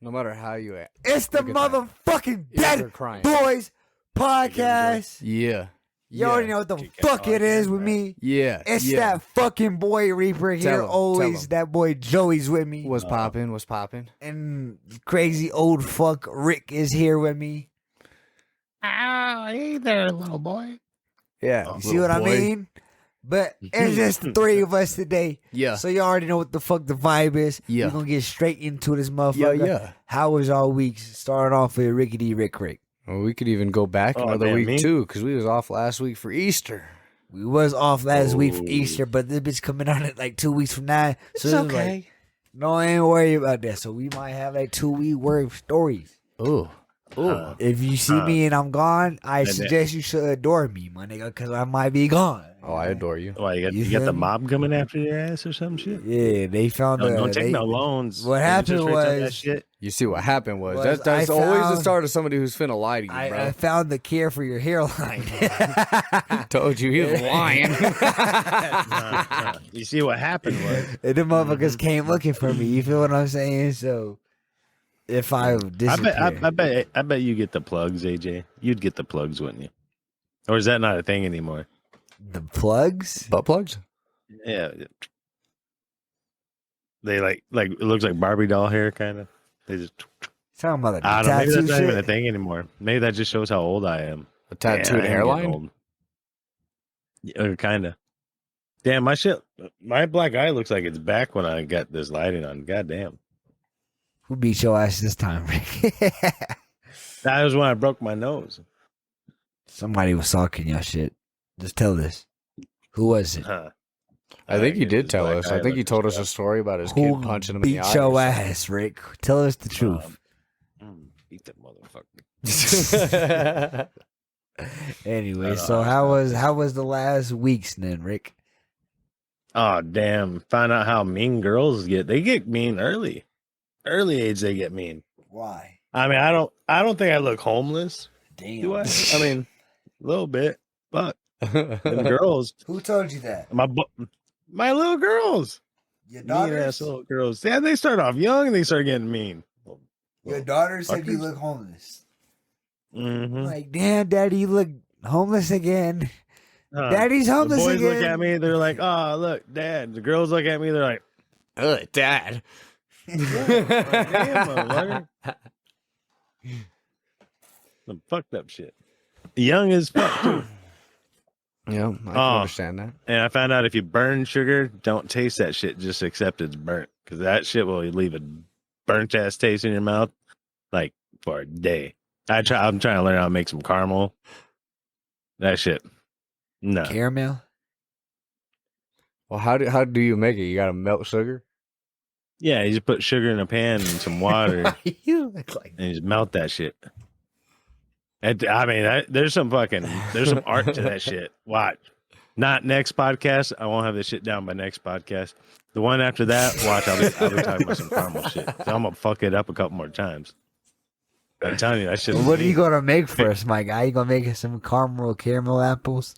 No matter how you act. It's the motherfucking Deadboyz podcast. Yeah. You already know what the fuck it is with me. Yeah. It's that fucking boy Reaper here. Always him. that boy Joey's with me. What's popping? And crazy old fuck Rick is here with me. Oh, hey there, little boy. Yeah. You see what I mean? But it's just the three of us today. Yeah. So you already know what the fuck the vibe is. Yeah. We're going to get straight into this motherfucker. Yeah. How was our week? Starting off with Rickety Rick. Well, we could even go back another week too, because we was off last week for Easter. We was off last week for Easter, but this bitch coming out at like 2 weeks from now. So it's okay. Like, no, I ain't worried about that. So we might have like 2 week worth of stories. Ooh. If you see me and I'm gone, I suggest you should adore me, my nigga, because I might be gone. Oh, I adore you. Why, you got the mob coming after your ass or some shit? Yeah, they found don't take no loans. What happened was that shit. You see what happened was that's always the start of somebody who's finna lie to you, bro. I found the cure for your hairline. Told you he was lying. You see what happened was and the motherfuckers came looking for me. You feel what I'm saying? So if I disappear, I bet you get the plugs, AJ. You'd get the plugs, wouldn't you? Or is that not a thing anymore? The plugs? Butt plugs? Yeah. They like it looks like Barbie doll hair, kind of. They just. Talking about the I don't know. Maybe that's not shit? even a thing anymore. Maybe that just shows how old I am. A tattooed hairline? Yeah, kind of. Damn, my black eye looks like it's back when I got this lighting on. Goddamn. Who beat your ass this time, Rick? That was when I broke my nose. Somebody was talking your shit. Just tell us. Who was it? I think you did tell us. I think you told us a story about his kid punching him in the eyes. Beat your ass, Rick. Tell us the truth. Beat that motherfucker. Anyway, so how was the last weeks then, Rick? Oh damn! Find out how mean girls get. They get mean early age. They get mean. Why? I mean, I don't think I look homeless. Damn. Do I? I mean, a little bit, but them girls. Who told you that? My little girls. Your daughters? Mean ass little girls. Yeah, they start off young and they start getting mean. Your daughter said you look homeless. Mm-hmm. Like, damn, Daddy, you look homeless again. Daddy's homeless again. The boys again. look at me, they're like, oh, look, Dad. The girls look at me, they're like, ugh, Dad. Damn, some fucked up shit. Young as fuck, too. Yeah, I can understand that. And I found out if you burn sugar, don't taste that shit. Just accept it's burnt. Because that shit will leave a burnt-ass taste in your mouth, like, for a day. I'm trying to learn how to make some caramel. That shit. No. Caramel? Well, how do you make it? You gotta melt sugar? Yeah, you just put sugar in a pan and some water. You look like and you just melt that shit. And, I mean, there's some art to that shit. Watch. Not next podcast. I won't have this shit down by next podcast. The one after that, watch. I'll be talking about some caramel shit. So I'm gonna fuck it up a couple more times. I'm telling you, that shit. What are you gonna make for us, my guy? You gonna make us some caramel apples?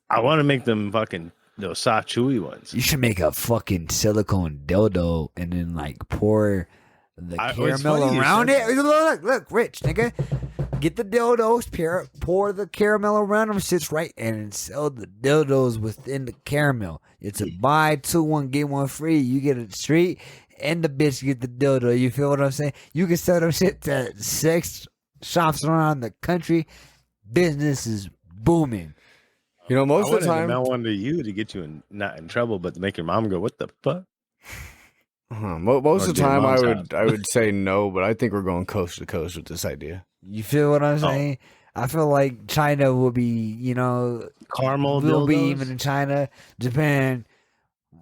I want to make them fucking those soft, chewy ones. You should make a fucking silicone dildo and then like pour the caramel around it. Look, rich nigga. Get the dildos, pour the caramel around them, sits right, and sell the dildos within the caramel. It's a buy 2, 1, get 1 free. You get a treat, and the bitch get the dildo. You feel what I'm saying? You can sell them shit to sex shops around the country. Business is booming. You know, most of the time, I one to you to get you not in trouble, but to make your mom go, "What the fuck?" Most of the time, I would say no, but I think we're going coast to coast with this idea. You feel what I'm saying? I feel like China will be, caramel will dildos? be even in China, Japan.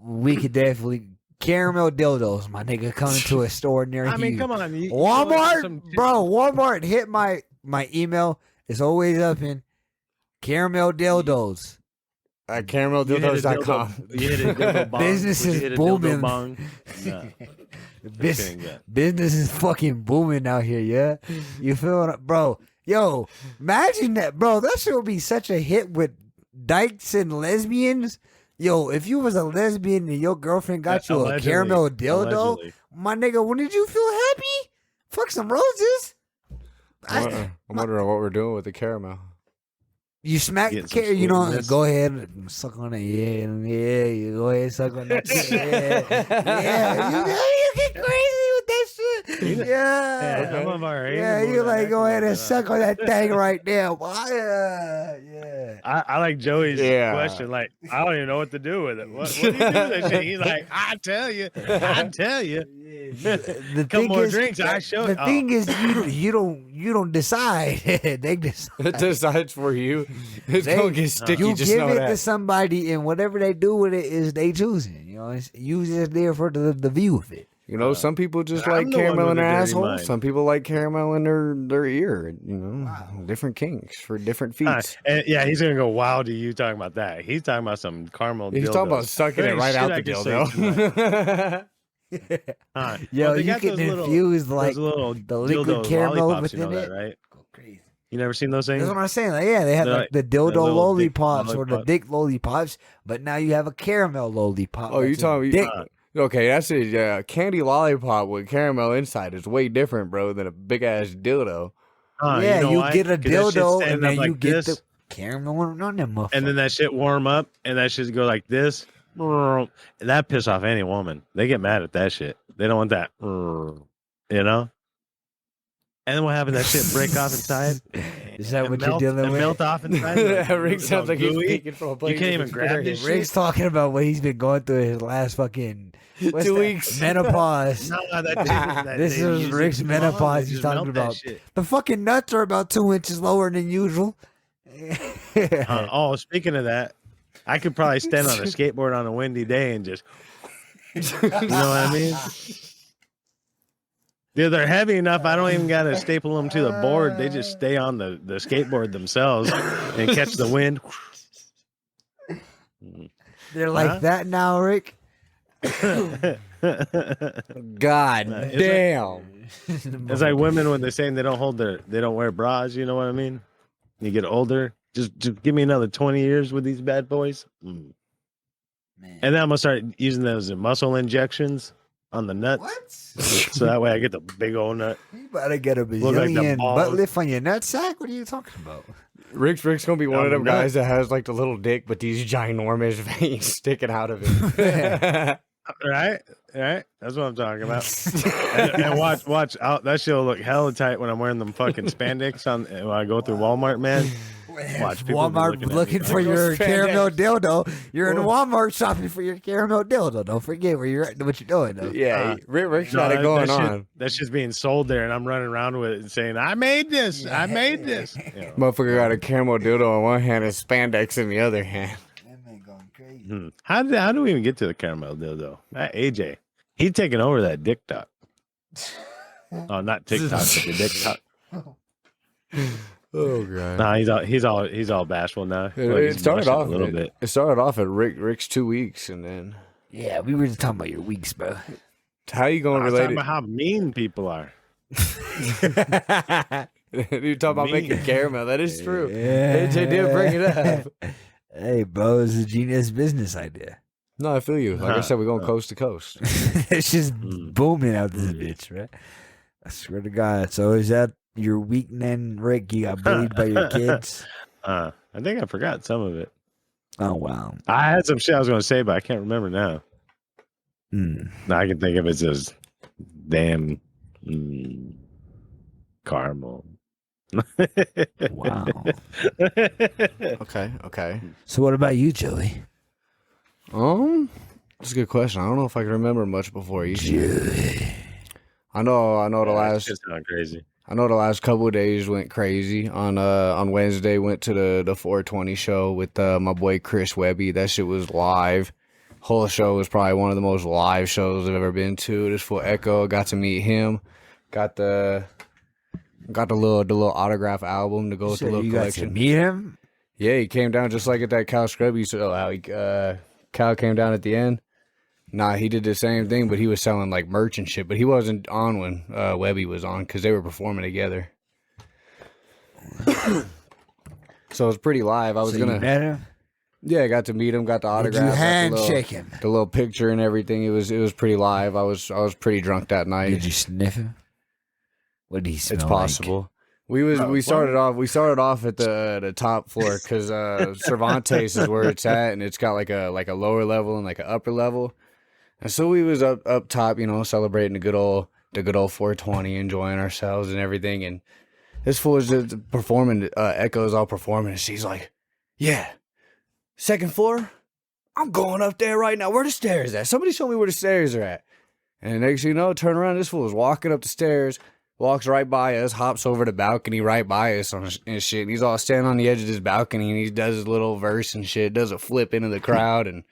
We could definitely caramel dildos, my nigga, coming to a store near you. I mean, come on, Walmart hit my email. It's always up in caramel dildos. At caramel-dildos.com. Business is booming. Business is fucking booming out here, yeah? You feel it? Bro, yo, imagine that, bro. That shit would be such a hit with dykes and lesbians. Yo, if you was a lesbian and your girlfriend got you a caramel dildo, my nigga, wouldn't you feel happy? Fuck some roses. I'm wondering what we're doing with the caramel. You smack the Getting some you know, sweetness. go ahead and suck on it. Yeah, you go ahead and suck on that shit. Yeah. You get crazy with that shit. Yeah, some of our You like go ahead and suck on that thing right there. Yeah. I like Joey's Yeah. question. Like, I don't even know what to do with it. What do you do with that shit? He's like, I tell you. The Couple more is, drinks. I show The thing is, you don't decide. They decide. It decides for you. It's gonna get sticky. You Just give know it that. to somebody, and whatever they do with it is they choosing. You know, you just there for the view of it. You know, some people just I'm like the one caramel with in their the dirty asshole. mind. Some people like caramel in their ear. You know, different kinks for different feet. And yeah, he's gonna go wild to you talking about that. He's talking about some caramel. He's talking about sucking it right out the dildo. Yo, you can infuse like little the liquid dildo caramel lollipops, within that, it. right? Go crazy. You never seen those things? That's what I'm saying. Like, yeah, they had They're like the dildo little dick lollipops or the lollipop. dick lollipops, but now you have a caramel lollipop. Oh, you that's a talking? dick? Okay, that's it. Yeah, candy lollipop with caramel inside is way different, bro, than a big ass dildo. Yeah, you know you why? get a 'Cause that shit's dildo standing and up then like you get this, the caramel on them motherfuckers. and then that shit warm up, and that shit go like this. And that piss off any woman. They get mad at that shit. They don't want that. You know. And then what happened? That shit break off inside. Is that and what melt, you're dealing and with? melt off inside. Rick It's sounds all like he's gooey. speaking from a place. You can't of even grab experience. this Rick's talking about what he's been going through his last fucking 2 weeks. menopause. No, that This they is use Rick's it menopause to he's just talking melt that about. shit. The fucking nuts are about 2 inches lower than usual. Speaking of that, I could probably stand on a skateboard on a windy day and just, you know what I mean? Dude, they're heavy enough. I don't even got to staple them to the board. They just stay on the skateboard themselves and catch the wind. They're like that now, Rick. God It's damn. It's like women when they're saying they don't wear bras. You know what I mean? You get older. Just give me another 20 years with these bad boys. Man. And then I'm gonna start using those muscle injections on the nuts. What? So that way I get the big old nut. You better get a Look like the bazillion balls. butt lift on your nutsack? What are you talking about? Rick's gonna be one of them the nut. guys that has like the little dick, but these ginormous veins sticking out of it. Right? That's what I'm talking about. and watch out. That shit'll look hella tight when I'm wearing them fucking spandex when I go through Walmart, man. Watch people be Walmart looking at looking me for like, your Spandex. caramel dildo. You're in Walmart shopping for your caramel dildo. Don't forget what you're doing though. Yeah, Rick's No, got it going that shit- on. That's just being sold there, and I'm running around with it and saying, "I made this. I made this." You know. Motherfucker got a caramel dildo in one hand and spandex in the other hand. That man going crazy. How do we even get to the caramel dildo? That AJ, he's taking over that dick talk. Oh, not TikTok, but the dick talk. Oh god. Nah, he's all bashful now. It started off a little bit. It started off at Rick's 2 weeks, and then Yeah, we were just talking about your weeks, bro. how you I gonna was relate talking it? about how mean people are. You talk about Me. making caramel. That is true. Yeah. AJ did bring it up. Hey, bro, it's a genius business idea. No, I feel you. Like I said, we're going coast to coast. It's just booming out this bitch, right? I swear to God. So is that your week then, Rick? You got bullied by your kids? I think I forgot some of it. Oh, wow. I had some shit I was going to say, but I can't remember now. Mm. Now I can think of it as damn caramel. Wow. Okay. So what about you, Joey? That's a good question. I don't know if I can remember much before Easter. I know the last Just sound crazy. I know the last couple of days went crazy. On Wednesday, went to the 420 show with my boy Chris Webby. That shit was live. Whole show was probably one of the most live shows I've ever been to. This for Ekoh. Got to meet him. Got the little autograph album to go with the little you got to collection. meet him? Yeah, he came down just like at that Cal Scrub. You said, how Cal came down at the end. Nah, he did the same thing, but he was selling like merch and shit. But he wasn't on when Webby was on because they were performing together. So it was pretty live. I was You gonna, met him? yeah, I got to meet him, got the Did autograph, you got handshake him? the little picture and everything. It was pretty live. I was pretty drunk that night. Did you sniff him? What did he smell It's like? possible. We started off at the top floor because Cervantes is where it's at, and it's got like a lower level and like an upper level. And so we was up top, you know, celebrating the good old 420, enjoying ourselves and everything. And this fool was just performing. Ekoh's all performing, and she's like, "Yeah, second floor. I'm going up there right now. Where the stairs at? Somebody show me where the stairs are at." And next thing you know, turn around, this fool is walking up the stairs. Walks right by us, hops over the balcony right by us and shit. And he's all standing on the edge of this balcony, and he does his little verse and shit, does a flip into the crowd and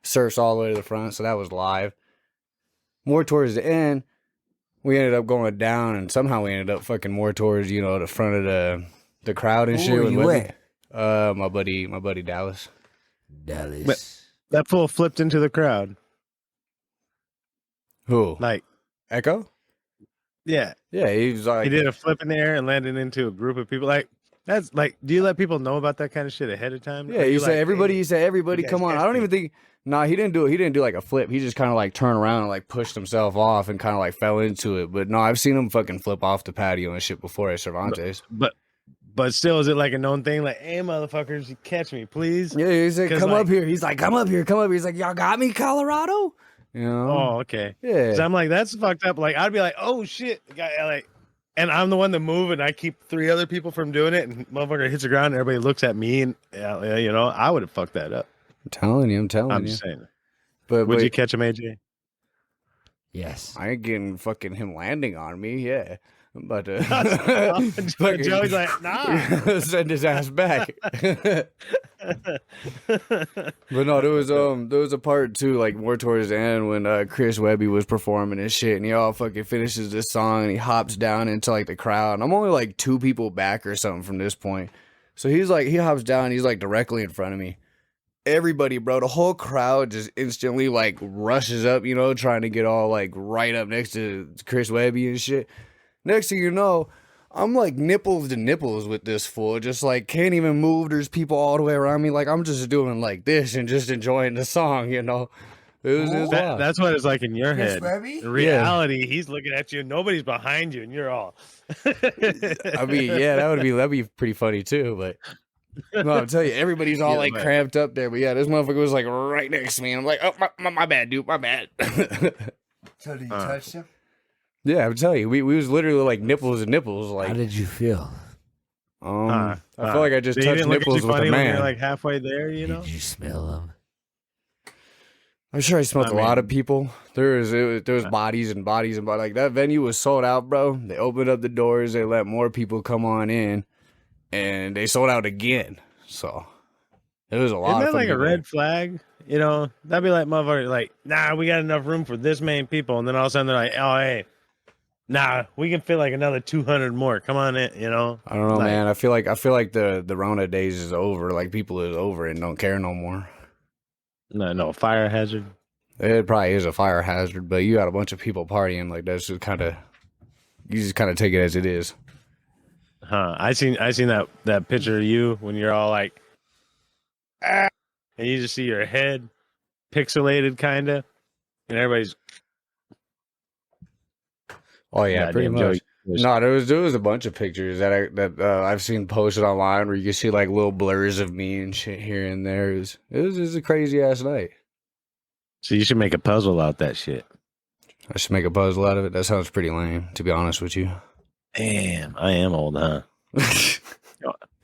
surfs all the way to the front. So that was live. More towards the end, we ended up going down, and somehow we ended up fucking more towards, you know, the front of the crowd and shit. Where you at? My buddy Dallas. Dallas. That fool flipped into the crowd. Who? Like, Ekoh? yeah. Yeah, he was like, He did a flip in the air and landed into a group of people. Like, that's like, do you let people know about that kind of shit ahead of time? yeah, you say everybody. You say everybody. you Come guys on! catch I don't me. even think. Nah, he didn't do it. He didn't do like a flip. He just kind of like turned around and like pushed himself off and kind of like fell into it. But no, I've seen him fucking flip off the patio and shit before at Cervantes. But still, is it like a known thing? Like, hey, motherfuckers, you catch me, please. Yeah, he said, 'Cause, "Come like- up here." He's like, "Come up here, come up here." He's like, "Y'all got me, Colorado." You know? Oh, okay. Yeah. So I'm like, that's fucked up. Like, I'd be like, oh shit, like, and I'm the one to move, and I keep 3 other people from doing it, and motherfucker hits the ground, and everybody looks at me, and you know, I would have fucked that up. I'm telling you. I'm you. just saying. But Would you catch him, AJ? Yes. I ain't getting fucking him landing on me. Yeah. But Joey's like, nah. send his ass back. But no, there was a part too, like more towards the end when Chris Webby was performing and shit, and he all fucking finishes this song and he hops down into like the crowd. And I'm only like 2 people back or something from this point, so he hops down, he's like directly in front of me. Everybody, bro, the whole crowd just instantly like rushes up, you know, trying to get all like right up next to Chris Webby and shit. Next thing you know, I'm like nipples to nipples with this fool. Just like can't even move. There's people all the way around me. Like I'm just doing like this and just enjoying the song, you know. It was wild. That's what it's like in your Chris head. Webby? In reality, he's looking at you, and nobody's behind you, and you're all. I mean, yeah, that'd be pretty funny too. But no, I'm telling you, everybody's all like cramped up there. But yeah, this motherfucker was like right next to me, and I'm like, oh my bad, dude, my bad. So did you touch him? Yeah, I'm telling you, we was literally like nipples and nipples. Like, How did you feel? I feel like I just So you touched didn't look at nipples you with a funny when man. you're like halfway there, you know? Did you smell him? I'm sure I smelled I a lot mean- of people. There was bodies and bodies and bodies. Like that venue was sold out, bro. They opened up the doors. They let more people come on in, and they sold out again. So it was a lot. Isn't of that like a people. red flag? You know, that'd be like motherfucker, like, nah, we got enough room for this many people, and then all of a sudden they're like, oh hey, nah, we can fit like another 200 more. Come on in, you know. I don't know, Like- man. I feel like the Rona days is over. Like people is over and don't care no more. No fire hazard. It probably is a fire hazard, but you got a bunch of people partying. Like that's just kind of, you just kind of take it as it is. Huh? I seen that picture of you when you're all like, ah, and you just see your head pixelated, kind of, and everybody's. Oh yeah, pretty Goddamn, much. Joey. No, there was a bunch of pictures that I've seen posted online where you can see like little blurs of me and shit here and there. It was a crazy ass night. So you should make a puzzle out that shit. I should make a puzzle out of it. That sounds pretty lame, to be honest with you. Damn, I am old, huh?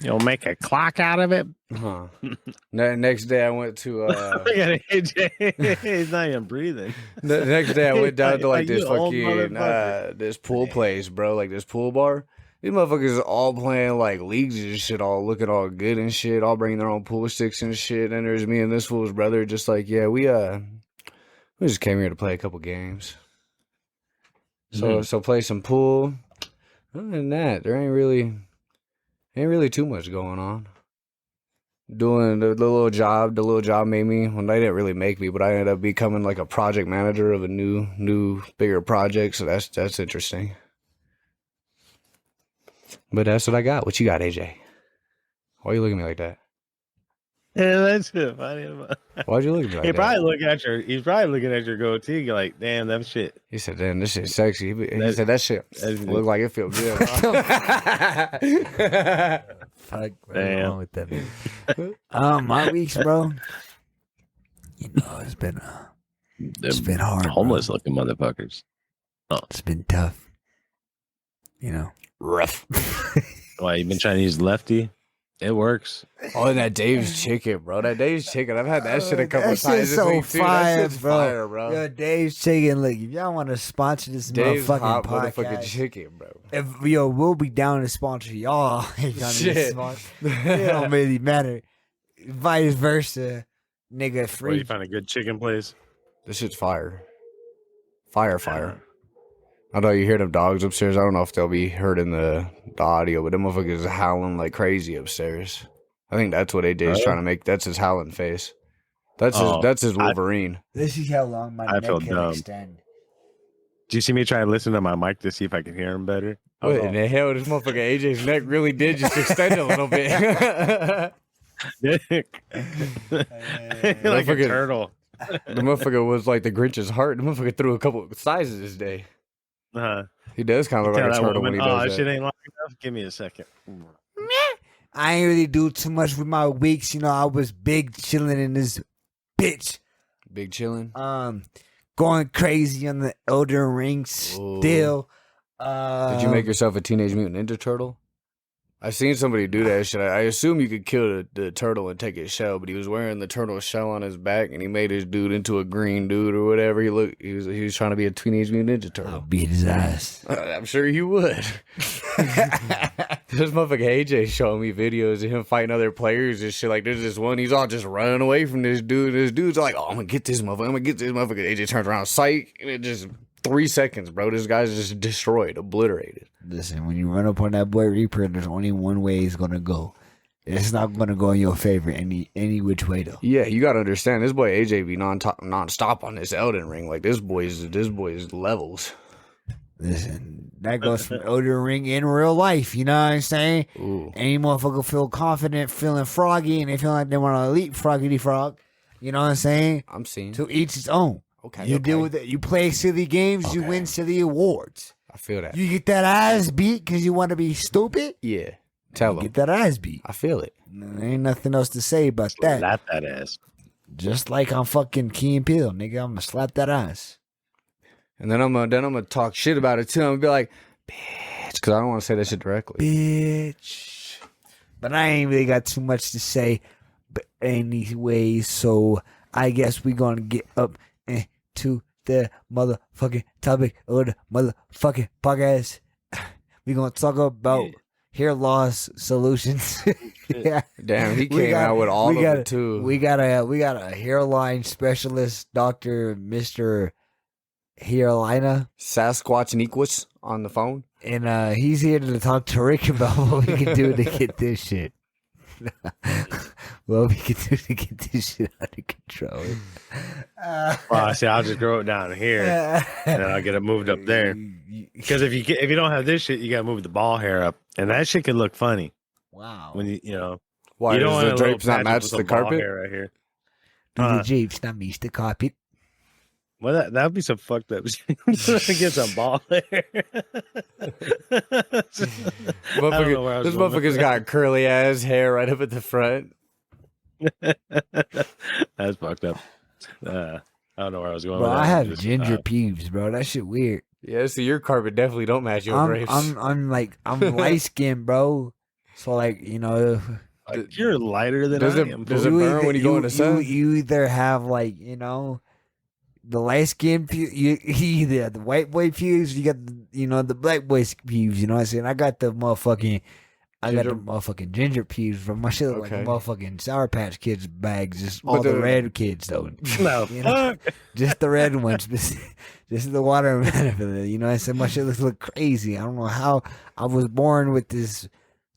You'll make a clock out of it. Huh. Next day I went to Look at AJ. He's not even breathing. the next day I went down to like Like, this you old fucking motherfucker. this pool place, bro. Like this pool bar. These motherfuckers all playing like leagues and shit, all looking all good and shit, all bringing their own pool sticks and shit. And there's me and this fool's brother, just like, yeah, we just came here to play a couple games. So play some pool. Other than that, there ain't really too much going on. Doing the little job made me. Well, they didn't really make me, but I ended up becoming like a project manager of a new bigger project. So that's interesting. But that's what I got. What you got, AJ? Why are you looking at me like that? Yeah, that's it. Funny. Why'd you look at me like He that? probably look at your. He's probably looking at your goatee, like, damn, that shit. He said, "Damn, this shit's sexy." He That- said, "That shit look like it feel good." Fuck, what's Damn. wrong with that? Man? My weeks, bro. You know, it's been hard. Homeless bro. looking motherfuckers. It's been tough. You know, Rough. Why you been trying to use lefty? It works. Oh, and that Dave's chicken, bro. That Dave's chicken. I've had that shit a couple that times shit's this so week too. fire, That shit's bro. fire, bro. Yo, Dave's chicken. Look, if y'all want to sponsor this Dave's hot motherfucking motherfucking podcast, chicken, bro. if we'll be down to sponsor y'all. If y'all need to Shit. sponsor. It don't really matter. Vice versa, nigga. Where Free. you find a good chicken place? This shit's fire. Fire. I know you hear them dogs upstairs. I don't know if they'll be heard in the audio, but them motherfuckers howling like crazy upstairs. I think that's what AJ's trying to make. That's his howling face. That's his Wolverine. This is how long my I neck feel can dumb. extend. Do you see me try to listen to my mic to see if I can hear him better? What in the hell? This motherfucker AJ's neck really did just extend a little bit. Like a Motherfucker- turtle. The motherfucker was like the Grinch's heart. The motherfucker threw a couple sizes this day. He does kind of look Tell like a that turtle woman, when he oh, does that shit that. ain't long enough. Give me a second. I ain't really do too much with my weeks. You know, I was big chilling in this bitch. Big chillin'. Going crazy on the Elden Ring still. Did you make yourself a Teenage Mutant Ninja Turtle? I've seen somebody do that shit. I assume you could kill the turtle and take his shell, but he was wearing the turtle shell on his back, and he made his dude into a green dude or whatever. He was trying to be a Teenage Mutant Ninja I'll Turtle. beat his ass. I'm sure you would. This motherfucker AJ showing me videos of him fighting other players and shit. Like, there's this one, he's all just running away from this dude. This dude's like, oh, I'm gonna get this motherfucker. AJ turns around, psych, and it just 3 seconds, bro. This guy's just destroyed, obliterated. Listen, when you run up on that boy Reaper, there's only one way it's gonna go. It's not gonna go in your favor any which way though. Yeah, you gotta understand, this boy AJ be non-stop on this Elden Ring. Like, this boy's levels. Listen, that goes from Elden Ring in real life. You know what I'm saying? Ooh. Any motherfucker feel confident, feeling froggy, and they feel like they want to leap froggity frog. You know what I'm saying? I'm seeing. To each its own. Okay. You deal with it. You play silly games. You Okay. win silly awards. I feel that. You get that ass beat because you want to be stupid. Yeah. Tell You him. get that ass beat. I feel it. There ain't nothing else to say about that. Slap that ass. Just like I'm fucking Key and Peele, nigga. I'm gonna slap that ass. And then I'm gonna talk shit about it too. I'm gonna be like, bitch, because I don't want to say that shit directly. Bitch. But I ain't really got too much to say. But anyway, so I guess we gonna get up into the motherfucking topic of the motherfucking podcast. We gonna talk about hair loss solutions. Yeah. Damn, he came out with all of it too. We got a hairline specialist, Dr. Mr. Hairlina. Sasquatch and Equus on the phone. And he's here to talk to Rick about what we can do to get this shit. What we can do to get this shit under control. Well, see, I'll just grow it down here, and then I'll get it moved up there. Because if you don't have this shit, you gotta move the ball hair up, and that shit can look funny Wow. when you know. Why you don't does want the a little drapes not patch match with the some ball carpet? hair right here. The Jeeps, not me, the carpet. Well, that would be some fucked up shit. Get some ball hair. This Motherfucker's got curly ass hair right up at the front. That's fucked up. I don't know where I was going. Bro, with that. I have Just, ginger pubes, bro. That shit weird. Yeah, so your carpet definitely don't match your drapes. I'm light skinned, bro. So like, you know, like, you're lighter than Does I it- am. does it burn when you go in the sun? You either have like, you know, the light skin either the white boy pubes, you got the black boy pubes. You know what I'm saying? I got the motherfucking ginger pubes from my shit look like Okay. the motherfucking Sour Patch Kids bags. Just But all the the- red kids though. No, You know? fuck. Just the red ones. This is the watermelon. You know what I'm saying? My shit look crazy. I don't know how I was born with this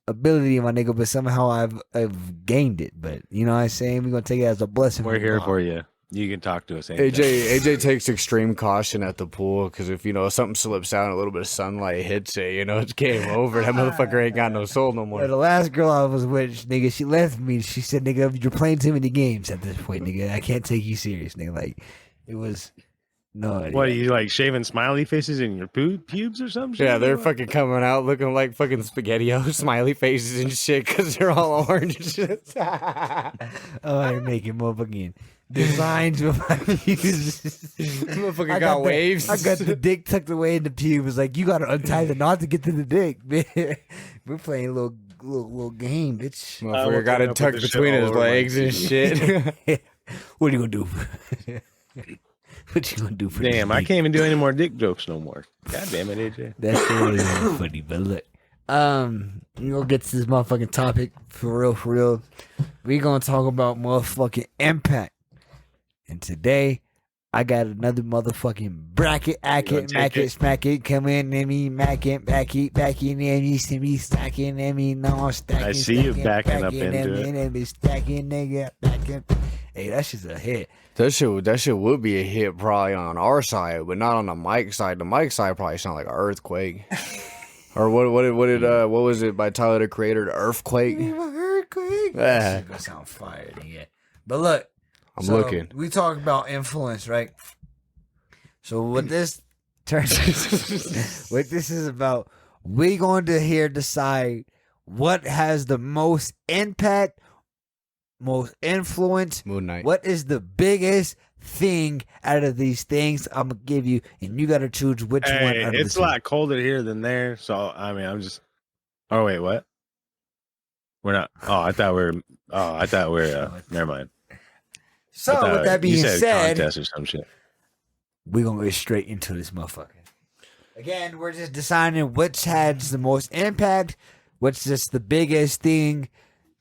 ability, my nigga, but somehow I've gained it. But you know what I'm saying? We're gonna take it as a blessing. We're from here God. for you. You can talk to us. AJ takes extreme caution at the pool because if something slips out and a little bit of sunlight hits it, it's game over. That motherfucker ain't got no soul no more. The last girl I was with, nigga, she left me. She said, "Nigga, you're playing too many games at this point, nigga. I can't take you serious, nigga." Like, it was no. What are you like shaving smiley faces in your pubes or something? Yeah, they're fucking coming out looking like fucking SpaghettiOs, smiley faces and shit because they're all orange and shit. Oh, I'm making motherfucking designs with my pubes. Motherfucker got waves. I got the dick tucked away in the pubes. Like, you gotta untie the knot to get to the dick, man. We're playing a little game, bitch. Motherfucker got it tucked between his legs and shit. What are you gonna do? What you gonna do for Damn, I can't even do any more dick jokes no more. God damn it, AJ. That's really funny, but look. You gonna get to this motherfucking topic for real. We gonna talk about motherfucking impact. And today, I got another motherfucking bracket, smack it, come in, and me, mack it, back it, and me, see me stacking, and me, no, stacking. I see you backing up into it. And me stacking, nigga, backing. Hey, that shit's a hit. That shit would be a hit probably on our side, but not on the mic side. The mic side probably sound like an earthquake. Or what was it by Tyler the Creator? The Earthquake. Earthquake. Yeah. That sound fire, nigga. But look, I'm looking. We talk about influence, right? So what this what this is about, we going to here decide what has the most impact, most influence. Moon Knight. What is the biggest thing out of these things I'm gonna give you, and you gotta choose which one. It's a lot colder here than there, so I mean, I'm just. Oh wait, what? We're not. Oh, I thought we we're. Never mind. So with that being said, contest or some shit. We're gonna get straight into this motherfucker. Again, we're just deciding which has the most impact, which is the biggest thing.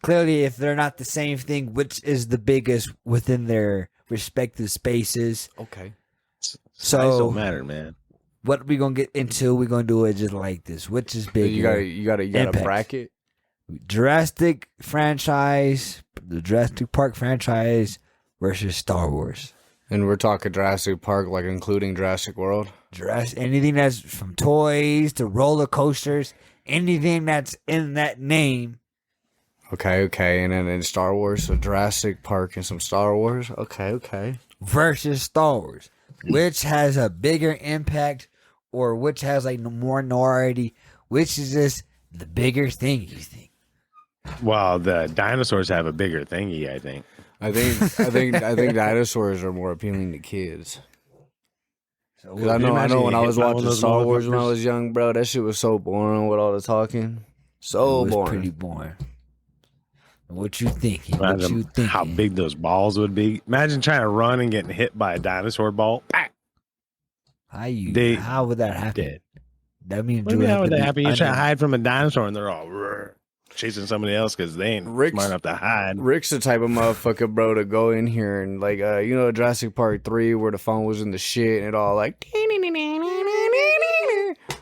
Clearly, if they're not the same thing, which is the biggest within their respective spaces. Okay. So Size don't matter, man. What we gonna get into? We're gonna do it just like this. Which is bigger? You got a bracket. Jurassic franchise, the Jurassic Park franchise versus Star Wars. And we're talking Jurassic Park, like including Jurassic World. Anything that's from toys to roller coasters, anything that's in that name. Okay, and then in Star Wars, so Jurassic Park and some Star Wars. Okay. Versus Star Wars, which has a bigger impact, or which has like more minority, which is just the bigger thing, you think? Well, the dinosaurs have a bigger thingy, I think. I think dinosaurs are more appealing to kids. So I know when I was watching Star Wars when I was young, bro, that shit was so boring with all the talking. So boring. Pretty boring. What you thinking? Imagine how big those balls would be. Imagine trying to run and getting hit by a dinosaur ball. How would that happen? Dead. That means how would that happen? You try to hide from a dinosaur and they're all chasing somebody else because they ain't smart enough to hide. Rick's the type of motherfucker, bro, to go in here and like, Jurassic Park 3 where the phone was in the shit and it all like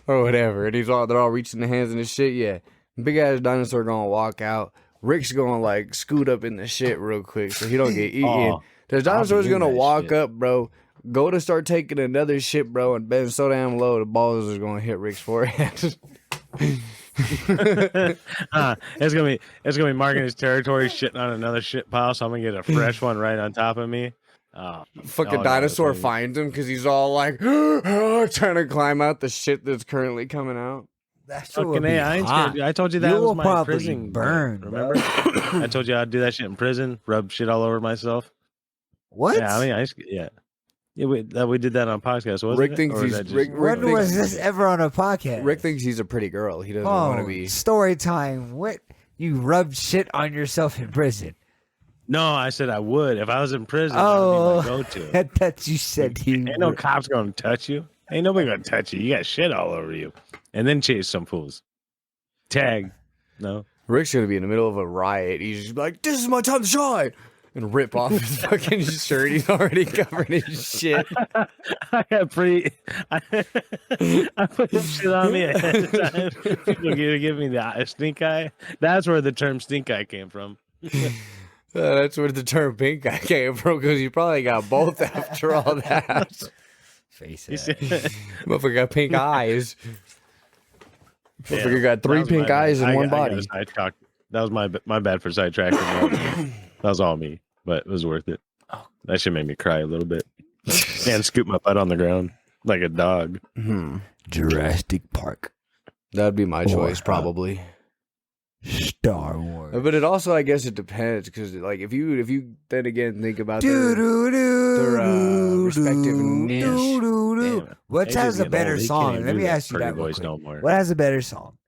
or whatever, and they're all reaching their hands in the shit. Yeah, big ass dinosaur gonna walk out. Rick's gonna like scoot up in the shit real quick so he don't get eaten. The dinosaur's gonna walk up, bro. Go to start taking another shit, bro, and bend so damn low the balls is gonna hit Rick's forehead. It's gonna be marking his territory, shitting on another shit pile. So I'm gonna get a fresh one right on top of me. Fucking dinosaur finds him because he's all like trying to climb out the shit that's currently coming out. That's fucking I told you that was my prison burn. Remember? I told you I'd do that shit in prison, rub shit all over myself. What? Yeah, I mean, we did that on podcast. Wasn't Rick thinks when was this ever on a podcast? Rick thinks he's a pretty girl. He doesn't want to be. Story time. What? You rubbed shit on yourself in prison? No, I said I would if I was in prison. That would be my go-to. I thought you said Ain't no cops gonna touch you. Ain't nobody gonna touch you. You got shit all over you, and then chase some fools. Tag. No. Rick's gonna be in the middle of a riot. He's just like, "This is my time to shine." And rip off his fucking shirt. He's already covered in shit. I got pretty. I put this shit on me ahead of time. People give me the stink eye. That's where the term stink eye came from. That's where the term pink eye came from, because you probably got both after all that. Face You it. said- Motherfucker got pink eyes. Motherfucker got that three was pink my eyes bad. in one I got body. sidetracked. That was my bad for sidetracking. That was all me, but it was worth it. That shit made me cry a little bit. And scoop my butt on the ground like a dog. Jurassic Park. That'd be my choice, Or, probably. Star Wars. But it also, I guess, it depends, because like if you then again think about their respective niche. Damn. What AJ's has a getting better old. He can't song? even Let do me that ask you pretty that real voice quick. no more. What has a better song?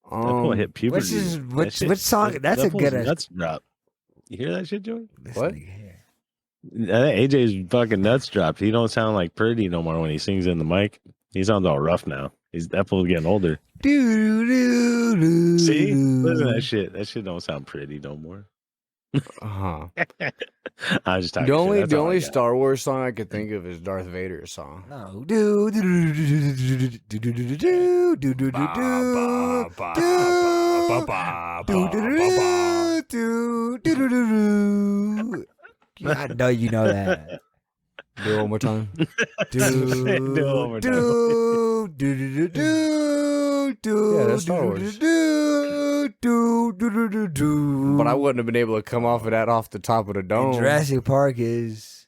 That fool hit puberty. Which song? That's a good. Nuts drop. You hear that shit, Joey? What? AJ's fucking nuts dropped. He don't sound like pretty no more when he sings in the mic. He sounds all rough now. That fool's getting older. See? Listen to that shit. That shit don't sound pretty no more. Uh-huh. I was just talking The shit. only That's all I got. Star Wars song I could think of is Darth Vader's song. No. I know you know that. Do it one more time. Yeah, that's Star Wars. But I wouldn't have been able to come off of that off the top of the dome. Jurassic Park is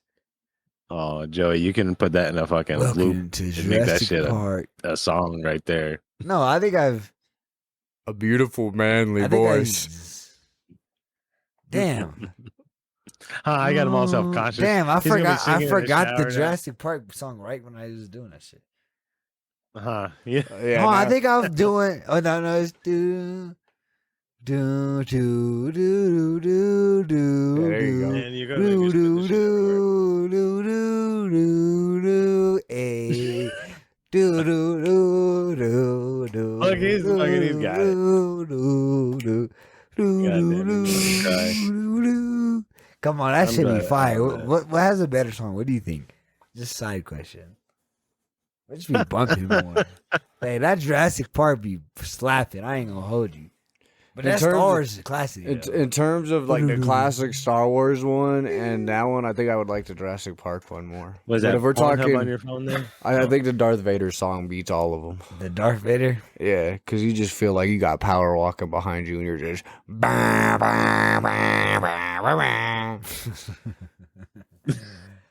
Oh, Joey, you can put that in a fucking welcome loop to and make that Jurassic shit Park. a song right there. No, I think I've. A beautiful, manly I think voice. Damn. I got him all self-conscious. Damn, I He's gonna be forgot. I singing in the forgot shower the now. Jurassic Park song right when I was doing that shit. Yeah. Yeah, Oh, I now- think I was doing. Oh no, it's do do do do do do. Yeah, there you go. Man, you're gonna make me spit this shit everywhere. Eh. Do do do do do. Look, he's got it. Goddamn, he's gonna Come on, that I'm should be glad- fire. I'm What has a better song? What do you think? Just side question. What just be bumping more? Hey, that Jurassic Park be slapping. I ain't gonna hold you. But In that terms Star of- Wars is a classic. In terms of like the classic Star Wars one and that one, I think I would like the Jurassic Park one more. Was But that if we're Pornhub talking, on your phone there? I think the Darth Vader song beats all of them. The Darth Vader. Yeah, because you just feel like you got power walking behind you, and you're just. Bah, bah, bah, bah, bah, bah.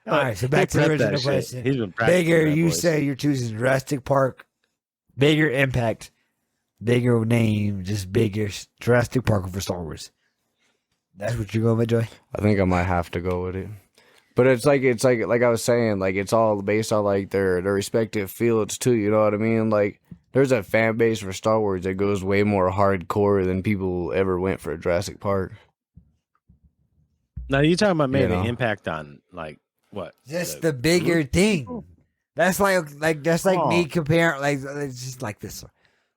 All right, so back to the original question. He's been practicing Bigger, that you voice. say you're choosing Jurassic Park. Bigger impact, bigger name, just bigger Jurassic Park over Star Wars. That's what you're going with, Joy? I think I might have to go with it. But it's like I was saying, like it's all based on like their respective fields too. You know what I mean? Like there's a fan base for Star Wars that goes way more hardcore than people ever went for Jurassic Park. Now you talking about maybe You know. the impact on like what? Just the bigger thing. That's like that's like me Oh. comparing like it's just like this.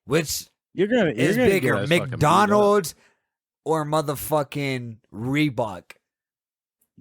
Which You're gonna is get bigger, us fucking beat up. McDonald's or motherfucking Reebok?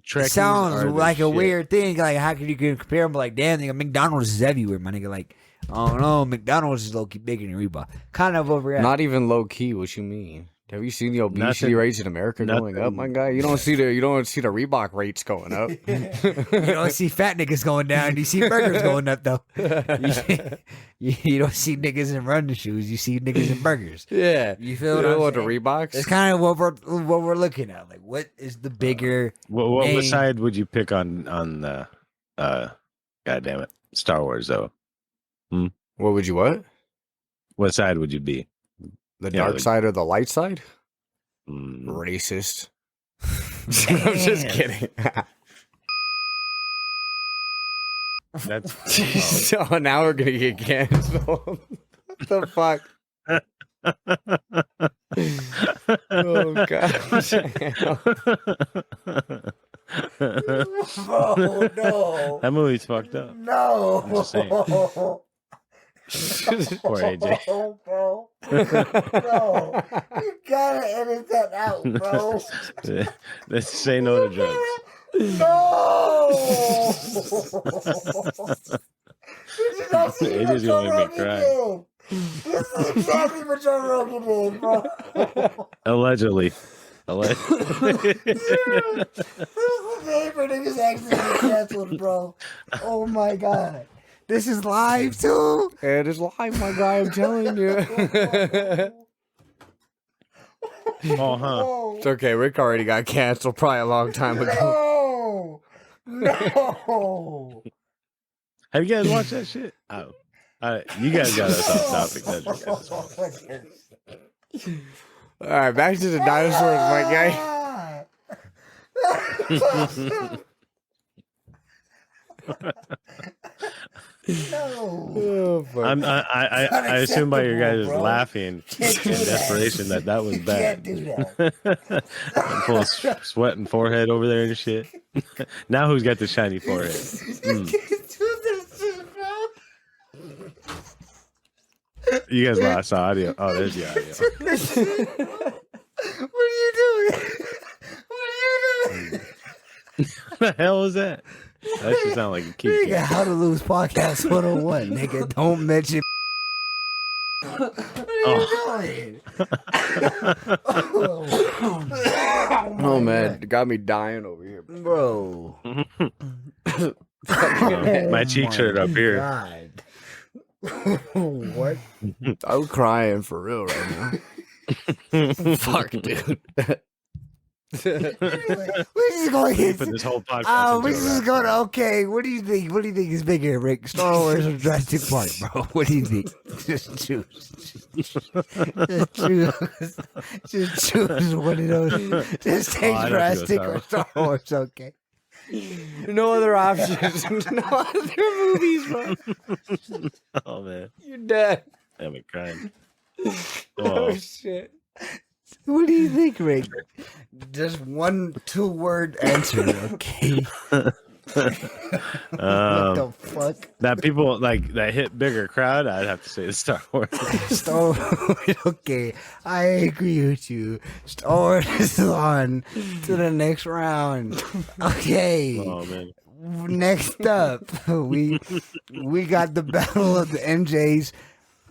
Trekkies It sounds are the like a shit. weird thing. Like, how could you compare them? But like, damn, nigga, McDonald's is everywhere, my nigga. Like, I don't know, McDonald's is low key bigger than Reebok. Kind of overreact. Not even low key. What you mean? Have you seen the obesity Nothing- rates in America going up, my guy? You don't see the Reebok rates going up. You don't see fat niggas going down. You see burgers going up though. You don't see niggas in running shoes. You see niggas in burgers. Yeah, You feel you know what what I'm the saying? Reeboks? It's kind of what we're looking at. Like, what is the bigger? What name? side would you pick on the God damn it, Star Wars though? What would you what? What side would you be? The Yeah, dark like- side or the light side? Mm, Racist. I'm just kidding. That's So now we're gonna get canceled. What the fuck? Oh god. Oh no! That movie's fucked up. No! I'm just saying. Poor AJ. bro. No. You gotta edit that out, bro. Let's say no to drugs. No! This is not It just gonna make me cry. This is exactly what Joe Rogan did, bro. Allegedly. Allegedly. Favorite niggas accidentally canceled, bro. Oh my god. This is live too? It is live, my guy, I'm telling you. Oh, huh. It's okay, Rick already got canceled probably a long time ago. No. Have you guys watched that shit? Oh. You guys got us off topic. That's All right, back to the dinosaurs, my guy. No. I assume by your guys' laughing in desperation that was bad. Can't do that. Full of sweat and forehead over there and shit. Now who's got the shiny forehead? You guys lost audio. Oh, there's the audio. What are you doing? What are you doing? What the hell was that? That should sound like a key. Nigga, How to Lose Podcast 101, nigga. Don't mention. What are you doing? Oh man, it got me dying over here. Bro. My cheeks hurt up here. God. What? I'm crying for real right now. Fuck, dude. We're just going We put this whole podcast. we're into a just wrap. going. Okay, what do you think? What do you think is bigger, Rick? Star Wars or Jurassic Park, bro? What do you think? Just choose. Just choose. Just choose one of those. Just take I don't Jurassic feel or Star Wars. Okay. No other options. No other movies, bro. Oh man, You're dead. I'm crying. Oh, Oh, shit. What do you think, Rick? Just 1-2 word answer, okay? What the fuck? that people like that hit bigger crowd. I'd have to say the Star Wars. Star Wars, okay. I agree with you. Star Wars is on to the next round. Okay. Oh man, Next up, we got the battle of the MJs.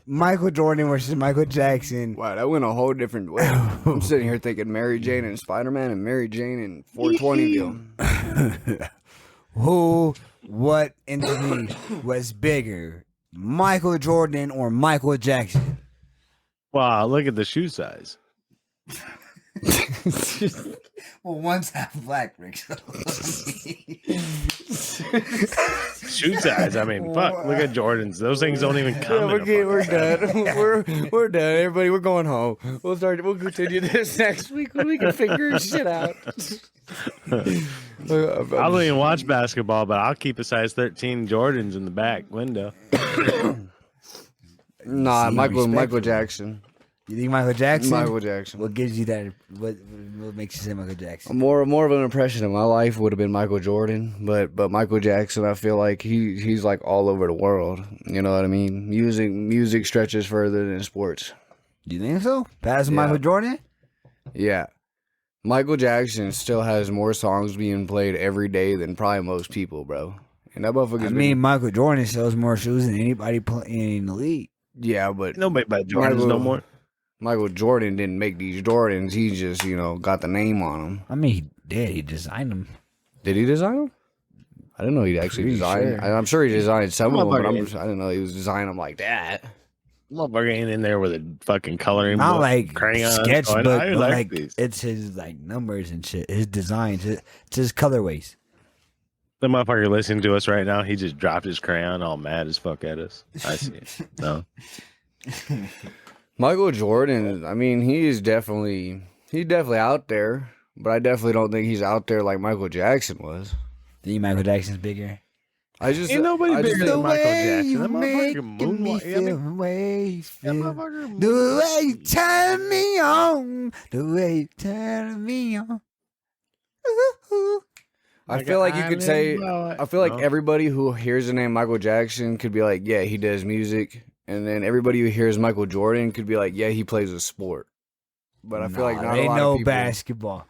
Michael Jordan versus Michael Jackson. Wow, that went a whole different way. I'm sitting here thinking Mary Jane and Spider-Man and Mary Jane and 420 Who, what entity was bigger, Michael Jordan or Michael Jackson? wow! Look at the shoe size. Well, one's half black, Rick. Shoe size. I mean, fuck. Look at Jordans. Those things don't even come. Yeah, in a we're fucking- done. We're done. Everybody, we're going home. We'll continue this next week when we can figure shit out. I don't even watch basketball, but I'll keep a size 13 Jordans in the back window. Nah, See, Michael respectful. Jackson. You think Michael Jackson? Michael Jackson. What gives you that? What makes you say Michael Jackson? More of an impression of my life would have been Michael Jordan, but Michael Jackson, I feel like he's like all over the world. You know what I mean? Music stretches further than sports. Do you think so? Past Yeah. Michael Jordan? Yeah. Michael Jackson still has more songs being played every day than probably most people, bro. And that motherfucker's Michael Jordan sells more shoes than anybody playing in the league. yeah, but Nobody buy Jordans no more. Michael Jordan didn't make these Jordans. He just, got the name on them. I mean, he did. He designed them. Did he design them? I didn't know he actually Pretty designed. sure. I'm sure he designed some of them, but I Motherfucker. didn't know he was designing them like that. Motherfucker ain't in there with a fucking coloring Not book, like crayons. sketchbook, going, I but like these. it's his like numbers and shit. His designs. It's his colorways. The motherfucker listening to us right now, he just dropped his crayon all mad as fuck at us. I see it. No. Michael Jordan, I mean, he's definitely out there, but I definitely don't think he's out there like Michael Jackson was. Think Michael Jackson's bigger? I just Ain't nobody I just bigger think- than Michael Jackson. You That motherfucker making me moonwalk. I feel mean, the way you that feel. motherfucker The way you turn me on, the way you turn me on. Ooh. I feel like you could say. I feel like everybody who hears the name Michael Jackson could be like, yeah, he does music, and then everybody who hears Michael Jordan could be like, yeah, he plays a sport. But I feel like not they a lot know of people. basketball.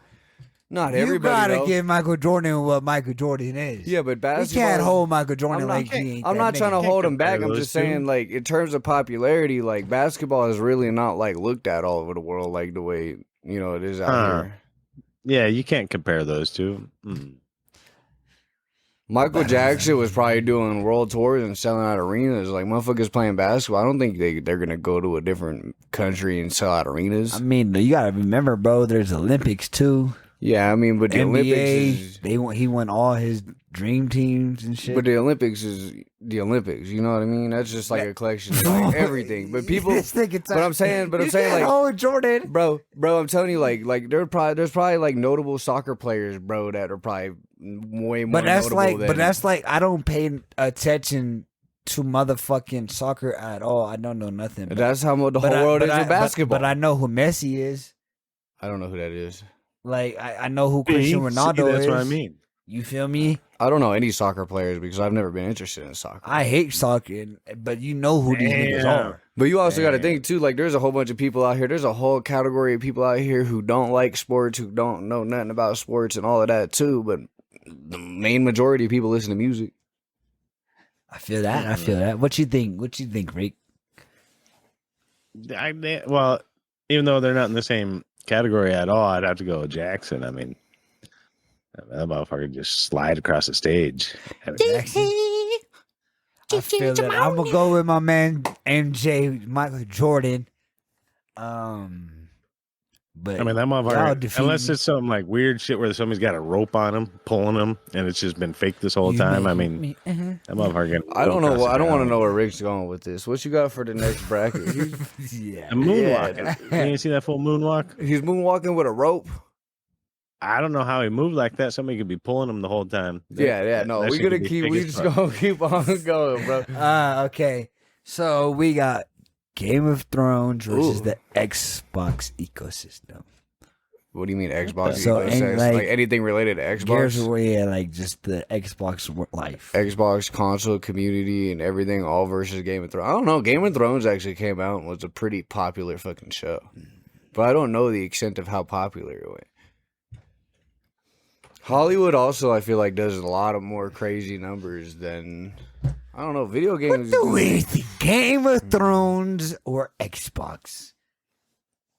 Not You everybody. gotta though. give Michael Jordan what Michael Jordan is. Yeah, but We basketball. can't hold Michael Jordan I'm like not, he ain't I'm that not trying to nigga. hold him back. compare I'm those just saying, two. like, in terms of popularity, like, basketball is really not, like, looked at all over the world like the way, it is out here. Yeah, you can't compare those two. Mm. Michael Jackson was probably doing world tours and selling out arenas. Like, motherfuckers playing basketball. I don't think they're going to go to a different country and sell out arenas. I mean, you got to remember, bro, there's Olympics, too. Yeah, I mean, but the Olympics NBA, he won all his dream teams and shit. But the Olympics is the Olympics. You know what I mean? That's just like a collection of like everything. But people, but I'm saying like, oh, Jordan, bro, I'm telling you, like there's probably like notable soccer players, bro, that are probably way more. But that's like I don't pay attention to motherfucking soccer at all. I don't know nothing. But that's how the whole world is with basketball. But I know who Messi is. I don't know who that is. Like I know who Cristiano Ronaldo is. That's what I mean. You feel me? I don't know any soccer players because I've never been interested in soccer. I hate soccer, but you know who these niggas are. But you also got to think too, like there's a whole bunch of people out here. There's a whole category of people out here who don't like sports, who don't know nothing about sports and all of that too. But the main majority of people listen to music. I feel that. What you think, Rick? Well, even though they're not in the same category at all, I'd have to go with Jackson. I mean, that motherfucker just slide across the stage. Jackson. I feel that. I'm gonna go with my man MJ, Michael Jordan. But I mean, that motherfucker, unless it's something like weird shit where somebody's got a rope on him, pulling him, and it's just been fake this whole time. I mean, that motherfucker. I don't know. I don't want to know where Rick's going with this. What you got for the next bracket? Yeah, moonwalking. You didn't see that full moonwalk? He's moonwalking with a rope. I don't know how he moved like that. Somebody could be pulling him the whole time. No, we just gonna keep on going, bro. Okay. So we got Game of Thrones versus the Xbox ecosystem. What do you mean Xbox ecosystem? Like anything related to Xbox? Like just the Xbox life. Xbox console community and everything, all versus Game of Thrones. I don't know. Game of Thrones actually came out and was a pretty popular fucking show, but I don't know the extent of how popular it went. Hollywood also, I feel like, does a lot of more crazy numbers than, I don't know, video games. What do we think? Game of Thrones or Xbox?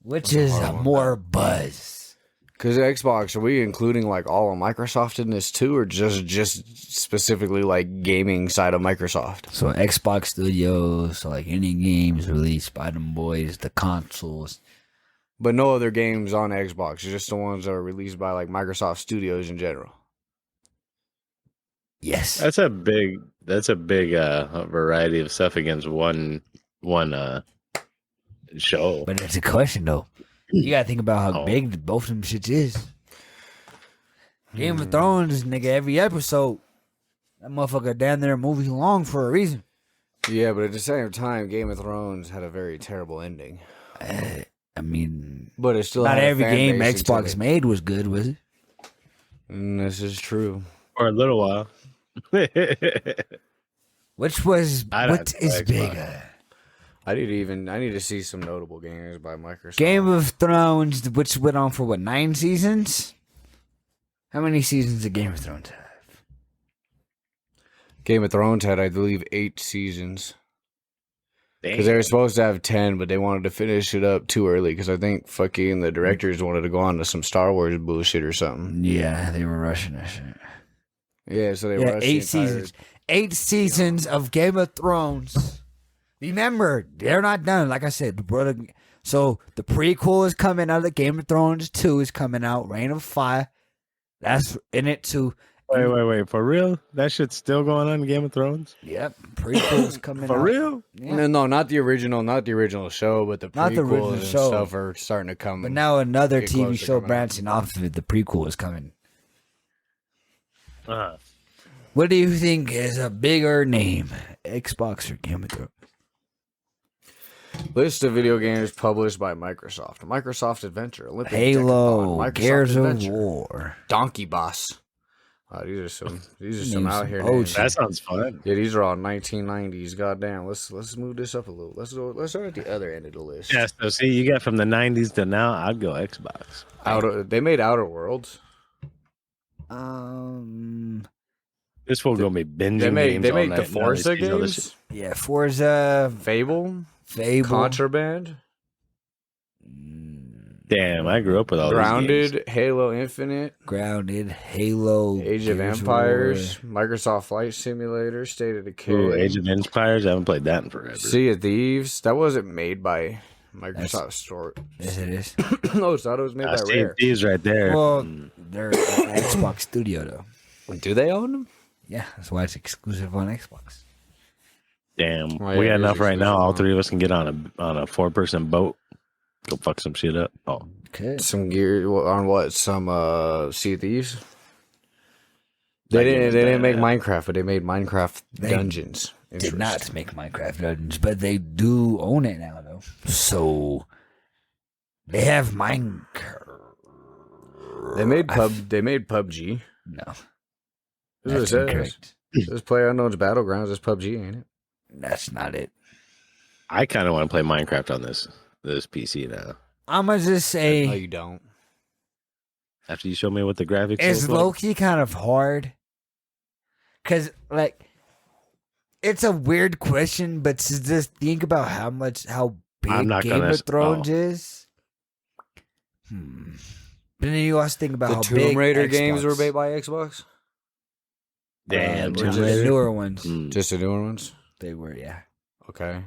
Which is more buzz? Because Xbox, are we including like all of Microsoft in this too, or just specifically like gaming side of Microsoft? So Xbox Studios, so like any games released by them boys, the consoles. But no other games on Xbox, just the ones that are released by like Microsoft Studios in general. Yes, that's a big variety of stuff against one show. But it's a question though. You gotta think about how big both of them shits is. Game of Thrones, nigga, every episode, that motherfucker down there movie long for a reason. Yeah, but at the same time, Game of Thrones had a very terrible ending. I mean, but it's still not every game Xbox made was good, was it? This is true. For a little while. What is bigger? I need to see some notable games by Microsoft. Game of Thrones, which went on for 9 seasons? How many seasons did Game of Thrones have? Game of Thrones had, I believe, 8 seasons. Because they were supposed to have 10, but they wanted to finish it up too early. Because I think fucking the directors wanted to go on to some Star Wars bullshit or something. Yeah, they were rushing that shit. Yeah, so they rushed 8 seasons. 8 seasons of Game of Thrones. Remember, they're not done. Like I said, so the prequel is coming out. The Game of Thrones 2 is coming out. Reign of Fire. That's in it too. Wait. For real? That shit's still going on in Game of Thrones? Yep. Prequels coming out. For real? Yeah. No, not the original show, but the prequels and stuff are starting to come. But now another TV show branching off of it, the prequel is coming. What do you think is a bigger name? Xbox or Game of Thrones? List of video games published by Microsoft. Microsoft Adventure. Olympic Halo. Gears of War. Donkey Boss. These are some out here. That sounds fun. Yeah, these are all 1990s. Goddamn. Let's move this up a little. Let's start at the other end of the list. Yeah, so see, you got from the 90s to now. I'd go Xbox. They made Outer Worlds. This fool gonna be binging games. They make the Forza games. Yeah, Forza, Fable, Contraband. Damn, I grew up with all these Grounded, games. Halo Infinite, Grounded, Halo, Age of Gears Empires, War. Microsoft Flight Simulator, State of Decay. Ooh, Age of Empires. I haven't played that in forever. Sea of Thieves. That wasn't made by Microsoft Store. Yes, it is. No, it's not. It was made by Sea of Rare. Thieves right there. Well, they're an Xbox studio, though. Do they own them? Yeah, that's why it's exclusive on Xbox. Damn, Oh, yeah, we got it is enough right now. All exclusive. three of us can get on a 4-person boat. Go fuck some shit up. Oh, Okay. Some gear on what? Some Sea of Thieves. That They game didn't. is They didn't make bad. Minecraft, but they made Minecraft They Dungeons. Did not make Minecraft Dungeons, but they do own it now, though. So they have Minecraft. They made They made PUBG. No, That's what it that's says. incorrect. It says PlayerUnknown's Battlegrounds. It's PUBG, ain't it? That's not it. I kind of want to play Minecraft on this PC now. I'm gonna just No, say you don't. After you show me what the graphics it's look low like. key kind of hard, cause like it's a weird question, but to just think about how big I'm not Game gonna of Thrones is. But then you also think about The how Tomb big Raider Xbox, games were made by Xbox. Damn, Or Tomb just- the Raider. newer ones. Mm. Just the newer ones. They were, yeah. Okay.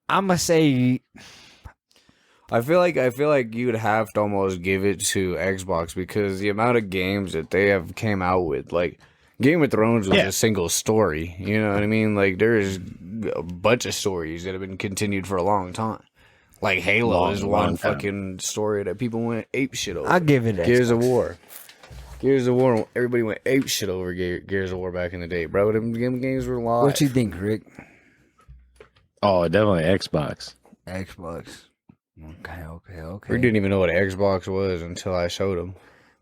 I'm gonna say I feel like you'd have to almost give it to Xbox because the amount of games that they have came out with, like Game of Thrones was Yeah. a single story. You know what I mean? Like there's a bunch of stories that have been continued for a long time. Like Halo is one long time. fucking story that people went ape shit over. I'll give it Gears of Xbox. War. Gears of War. Everybody went ape shit over Gears of War back in the day, bro. Them games were live. What you think, Rick? Oh, definitely Xbox. Xbox. Okay. We didn't even know what Xbox was until I showed him.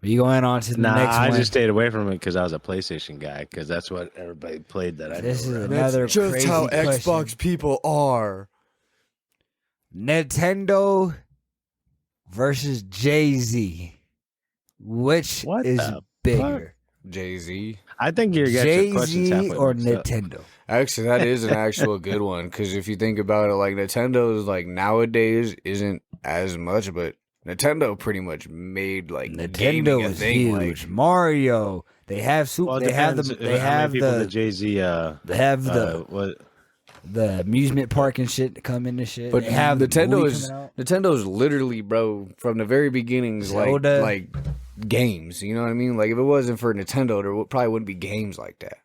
We going on to the Nah, next I one. just stayed away from it because I was a PlayStation guy. Because that's what everybody played. That I This know is around. another crazy question. people are. Nintendo versus Jay-Z. Which What is the bigger? Jay-Z. I think you're getting your questions Jay-Z halfway or mixed up. Nintendo? Actually, that is an actual good one because if you think about it, like Nintendo's like nowadays isn't as much, but Nintendo pretty much made like gaming Nintendo a is thing. huge. Like, They They have super. Well, it they have the. depends They how many have people the. Jay-Z. They have the What? the amusement park and shit that come in and shit. but they have the Nintendo movie is coming out. Nintendo's literally, bro, from the very beginnings, Zelda. like games. You know what I mean? Like if it wasn't for Nintendo, there probably wouldn't be games like that.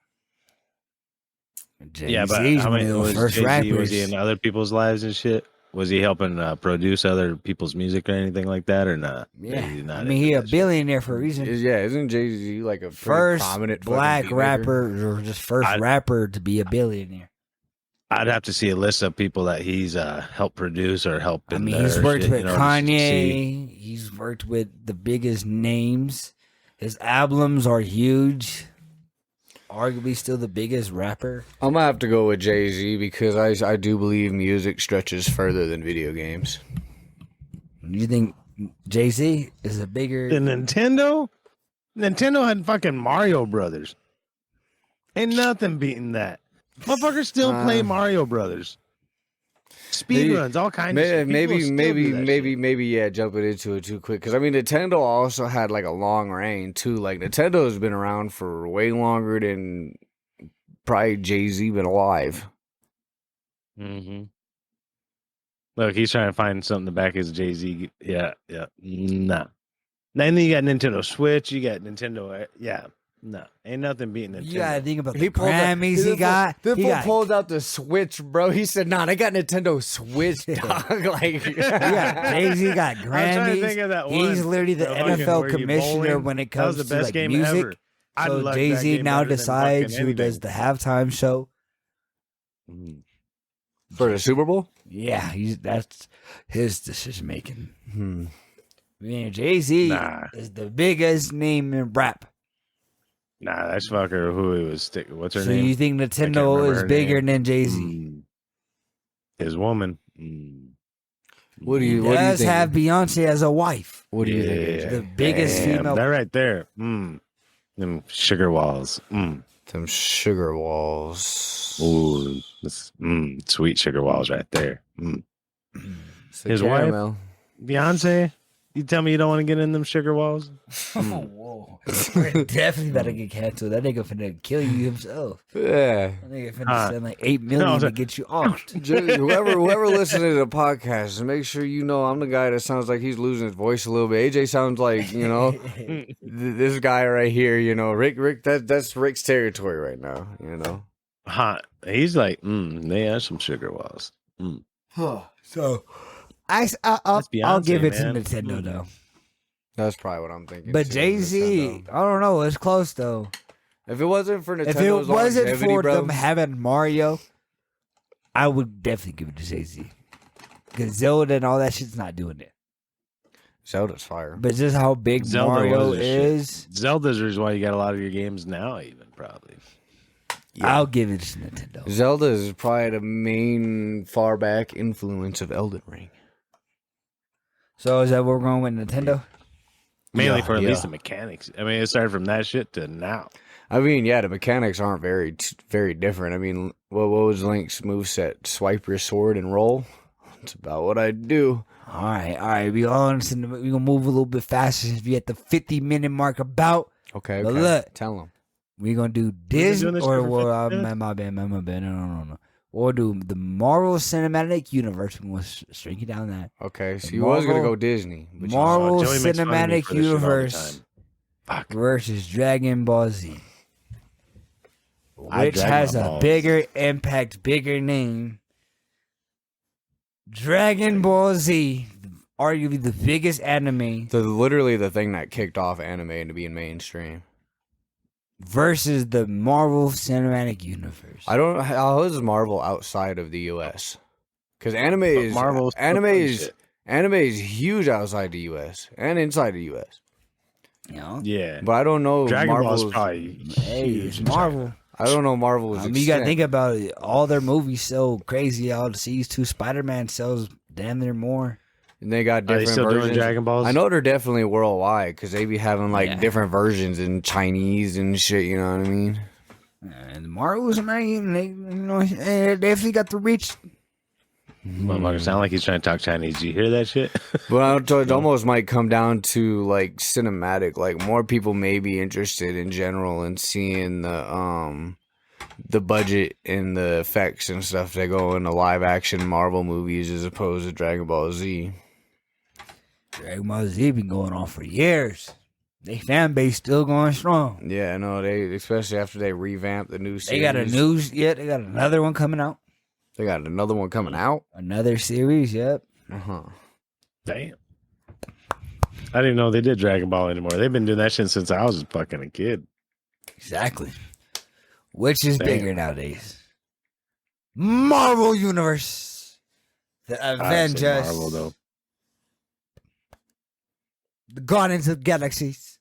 Yeah, but Jay-Z's how one many of the was first Jay-Z? rappers. Was he in other people's lives and shit? Was he helping produce other people's music or anything like that, or not? Yeah, He's not I mean he into a that shit. billionaire for a reason. Yeah, isn't Jay-Z like a pretty First prominent fucking black beat maker? rapper, or just first rapper to be a billionaire. I'd have to see a list of people that he's helped produce or helped. I in mean, their he's worked shit, with in order to Kanye. succeed. He's worked with the biggest names. His albums are huge. Arguably, still the biggest rapper. I'm gonna have to go with Jay-Z because I do believe music stretches further than video games. You think Jay-Z is a bigger? The Nintendo had fucking Mario Brothers. Ain't nothing beating that. Motherfuckers still play Mario Brothers. Speed runs, all kinds of shit. Maybe, yeah, jumping into it too quick. Because, I mean, Nintendo also had, like, a long reign, too. Like, Nintendo's been around for way longer than probably Jay-Z been alive. Mm-hmm. Look, he's trying to find something to back his Jay-Z. Yeah. Nah. Then you got Nintendo Switch. You got Nintendo. Yeah. No. Ain't nothing beating Nintendo. You gotta think about the He pulled out- Grammys he got. The He fool got pulled out the Switch, bro. He said, "Nah, they got Nintendo Switch, dog." Like, yeah, Jay-Z got I'm trying to Grammys. think of that He's one. literally the fucking NFL where you commissioner bowling. when it That was comes the to best like game music. ever. I So like that Jay-Z game now better than decides fucking who anything. does the halftime show. for the Super Bowl? Yeah, that's his decision making. Man, Jay-Z Nah. is the biggest name in rap. Nah, that's fucker who he was. What's her So name? you think can't Nintendo remember is her bigger name. than Jay-Z? His woman. What do He you does think? have Beyonce as a wife. What do you think? Yeah. AJ? The biggest Damn, female. that right there. Them sugar walls. Them sugar walls. Ooh, this, sweet sugar walls right there. It's the His wife? caramel. Beyonce, You tell me you don't want to get in them sugar walls? Oh, whoa. We're definitely about to get canceled. That nigga finna kill you himself. Yeah. That nigga finna spend like $8 million to get you off. Whoever listening to the podcast, make sure you know I'm the guy that sounds like he's losing his voice a little bit. AJ sounds like, this guy right here, Rick, that's Rick's territory right now, He's like, they have some sugar walls. So, I'll give it to Nintendo, though. That's probably what I'm thinking. But Jay-Z, I don't know. It's close, though. If it wasn't for Nintendo, if it wasn't for them having Mario, I would definitely give it to Jay-Z. Because Zelda and all that shit's not doing it. Zelda's fire. But just how big Mario is. Zelda's the reason why you got a lot of your games now, even, probably. Yeah. I'll give it to Nintendo. Zelda is probably the main far back influence of Elden Ring. So is that what we're going with Nintendo? Mainly for at least the mechanics. I mean, it started from that shit to now. I mean, the mechanics aren't very, very different. I mean, what was Link's moveset? Swipe your sword and roll? That's about what I do. All right. We're going to move a little bit faster since we're at the 50-minute mark about. Okay. But look. Tell them. We're going to do Disney or my bad. No. We'll do the Marvel Cinematic Universe. We're going to shrink it down that. Okay, so you was going to go Disney. But Marvel Cinematic Universe versus Dragon Ball Z. Which has a bigger impact, bigger name. Dragon Ball Z, arguably the biggest anime. Literally the thing that kicked off anime into being mainstream. Versus the Marvel Cinematic Universe. How is Marvel outside of the U.S.? Because anime is huge outside the U.S. and inside the U.S. Yeah. But I don't know. Dragon Ball's probably it's Marvel. I don't know Marvel's you got to think about it. All their movies sell crazy. All the Cs2 Spider-Man sells damn near more. And they got different versions. Doing Dragon Balls? I know they're definitely worldwide because they be having different versions in Chinese and shit. You know what I mean? And Marvel's man, they definitely got the reach. Motherfucker sound like he's trying to talk Chinese. You hear that shit? Well, it almost might come down to cinematic. Like more people may be interested in general in seeing the budget and the effects and stuff that go into live action Marvel movies as opposed to Dragon Ball Z. Dragon Ball Z been going on for years. They fan base still going strong. Yeah, no, especially after they revamped the new series. They got another one coming out. They got another one coming out? Another series, yep. Uh-huh. Damn. I didn't know they did Dragon Ball anymore. They've been doing that shit since I was fucking a kid. Exactly. Which is bigger nowadays? Marvel Universe. The Avengers. Marvel, though. The Guardians of the Galaxies.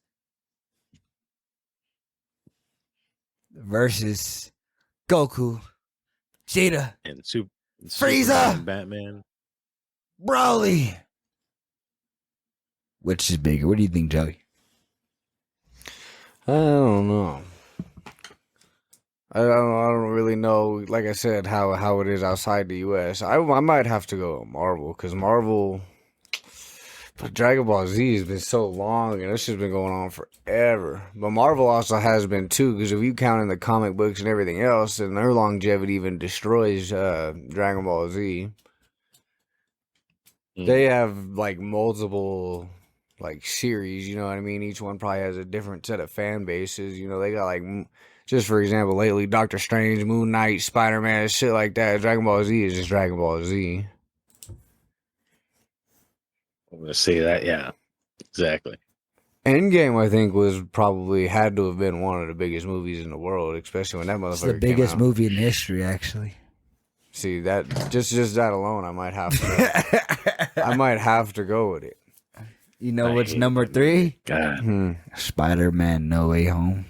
Versus Goku. Vegeta. And Frieza. And Batman. Broly. Which is bigger? What do you think, Joey? I don't know. I don't really know, like I said, how it is outside the U.S. I might have to go Marvel, because Marvel... But Dragon Ball Z has been so long, and this has been going on forever. But Marvel also has been, too, because if you count in the comic books and everything else, then their longevity even destroys Dragon Ball Z. They have, multiple... series, you know what I mean? Each one probably has a different set of fan bases. They got just for example, lately Doctor Strange, Moon Knight, Spider-Man, shit like that. Dragon Ball Z is just Dragon Ball Z. I'm gonna say that, yeah, exactly. Endgame, I think, had to have been one of the biggest movies in the world, especially when that motherfucker came out. It's the biggest movie in history, actually. See that just that alone, I might have to go with it. You know what's number 3? God. Spider-Man No Way Home.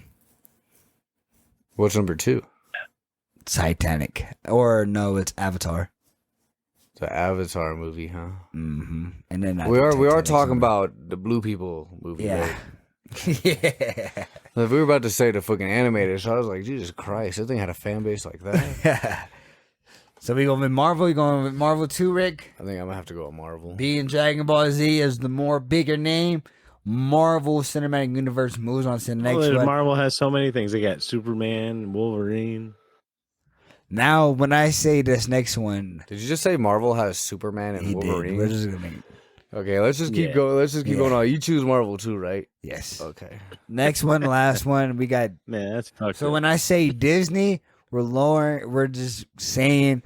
What's number 2? Titanic. Or no, it's Avatar. The Avatar movie, huh? Mm-hmm. And then we are talking about the Blue People movie. Yeah. Right? Yeah. If we were about to say the fucking animated, so I was like, Jesus Christ, that thing had a fan base like that. So we going with Marvel? You going with Marvel too, Rick? I think I'm gonna have to go with Marvel. Being Dragon Ball Z is the more bigger name. Marvel Cinematic Universe moves on to the next one. Marvel has so many things. They got Superman, Wolverine. Now, when I say this next one, Did you just say Marvel has Superman and he Wolverine? did. We're just gonna Okay, let's just keep going. Let's just keep going on. You choose Marvel too, right? yes. Okay. Next one, last one. We got. Man, that's fucked So up. when I say Disney, we're lowering. We're just saying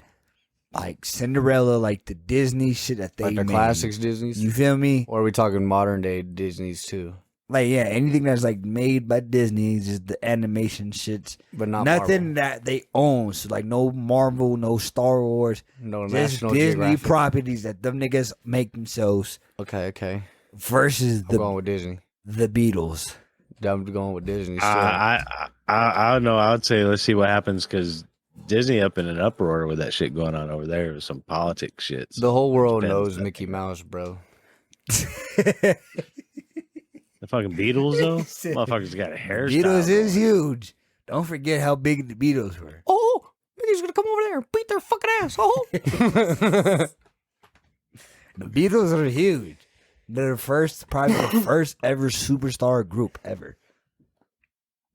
like Cinderella, like the Disney shit that they Like the made. classics Disney's? You feel me? Or are we talking modern day Disney's too? Like yeah, anything that's like made by Disney, just the animation shits. But not Nothing that they own. So like no Marvel, no Star Wars, Marvel. No just National Disney Geographic. properties that them niggas make themselves. Okay. Versus I'm going with Disney. the Beatles. I'm going with Disney still. I don't know. I would say let's see what happens because Disney up in an uproar with that shit going on over there with some politics shit. The whole world Depends. knows Mickey Mouse, bro. The fucking Beatles though, motherfuckers got a hairstyle. Beatles is huge. Don't forget how big the Beatles were. Oh, Mickey's gonna come over there and beat their fucking ass. Oh. The Beatles are huge. They're probably the first ever superstar group ever.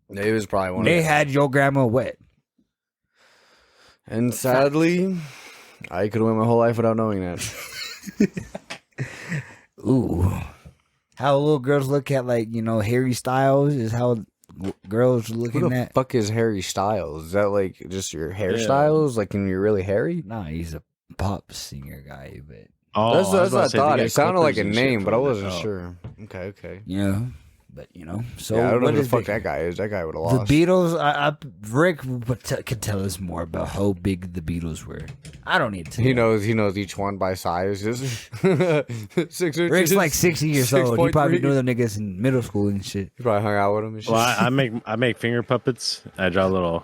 It was probably one They of them. had Your Grandma Wet. And sadly, I could win my whole life without knowing that. Ooh. How little girls look at, like, you know, Harry Styles is how girls are Who looking the at. fuck is Harry Styles? Is that like just your hairstyles? Like when you're really hairy? Nah, he's a pop singer guy, but Oh, That's what I say, they thought. got It sounded like a clippers and name, shit but I for that. wasn't Oh. sure. Okay. you know, so Yeah, I don't know what who the is fuck that guy is. That guy would have The lost. Beatles, Rick could tell us more about how big the Beatles were. I don't need to. He knows each one by size. 6 inches. Rick's like 60 years old. He probably 6.3. knew them niggas in middle school and shit. He probably hung out with him and shit. Well, I make finger puppets. I draw little,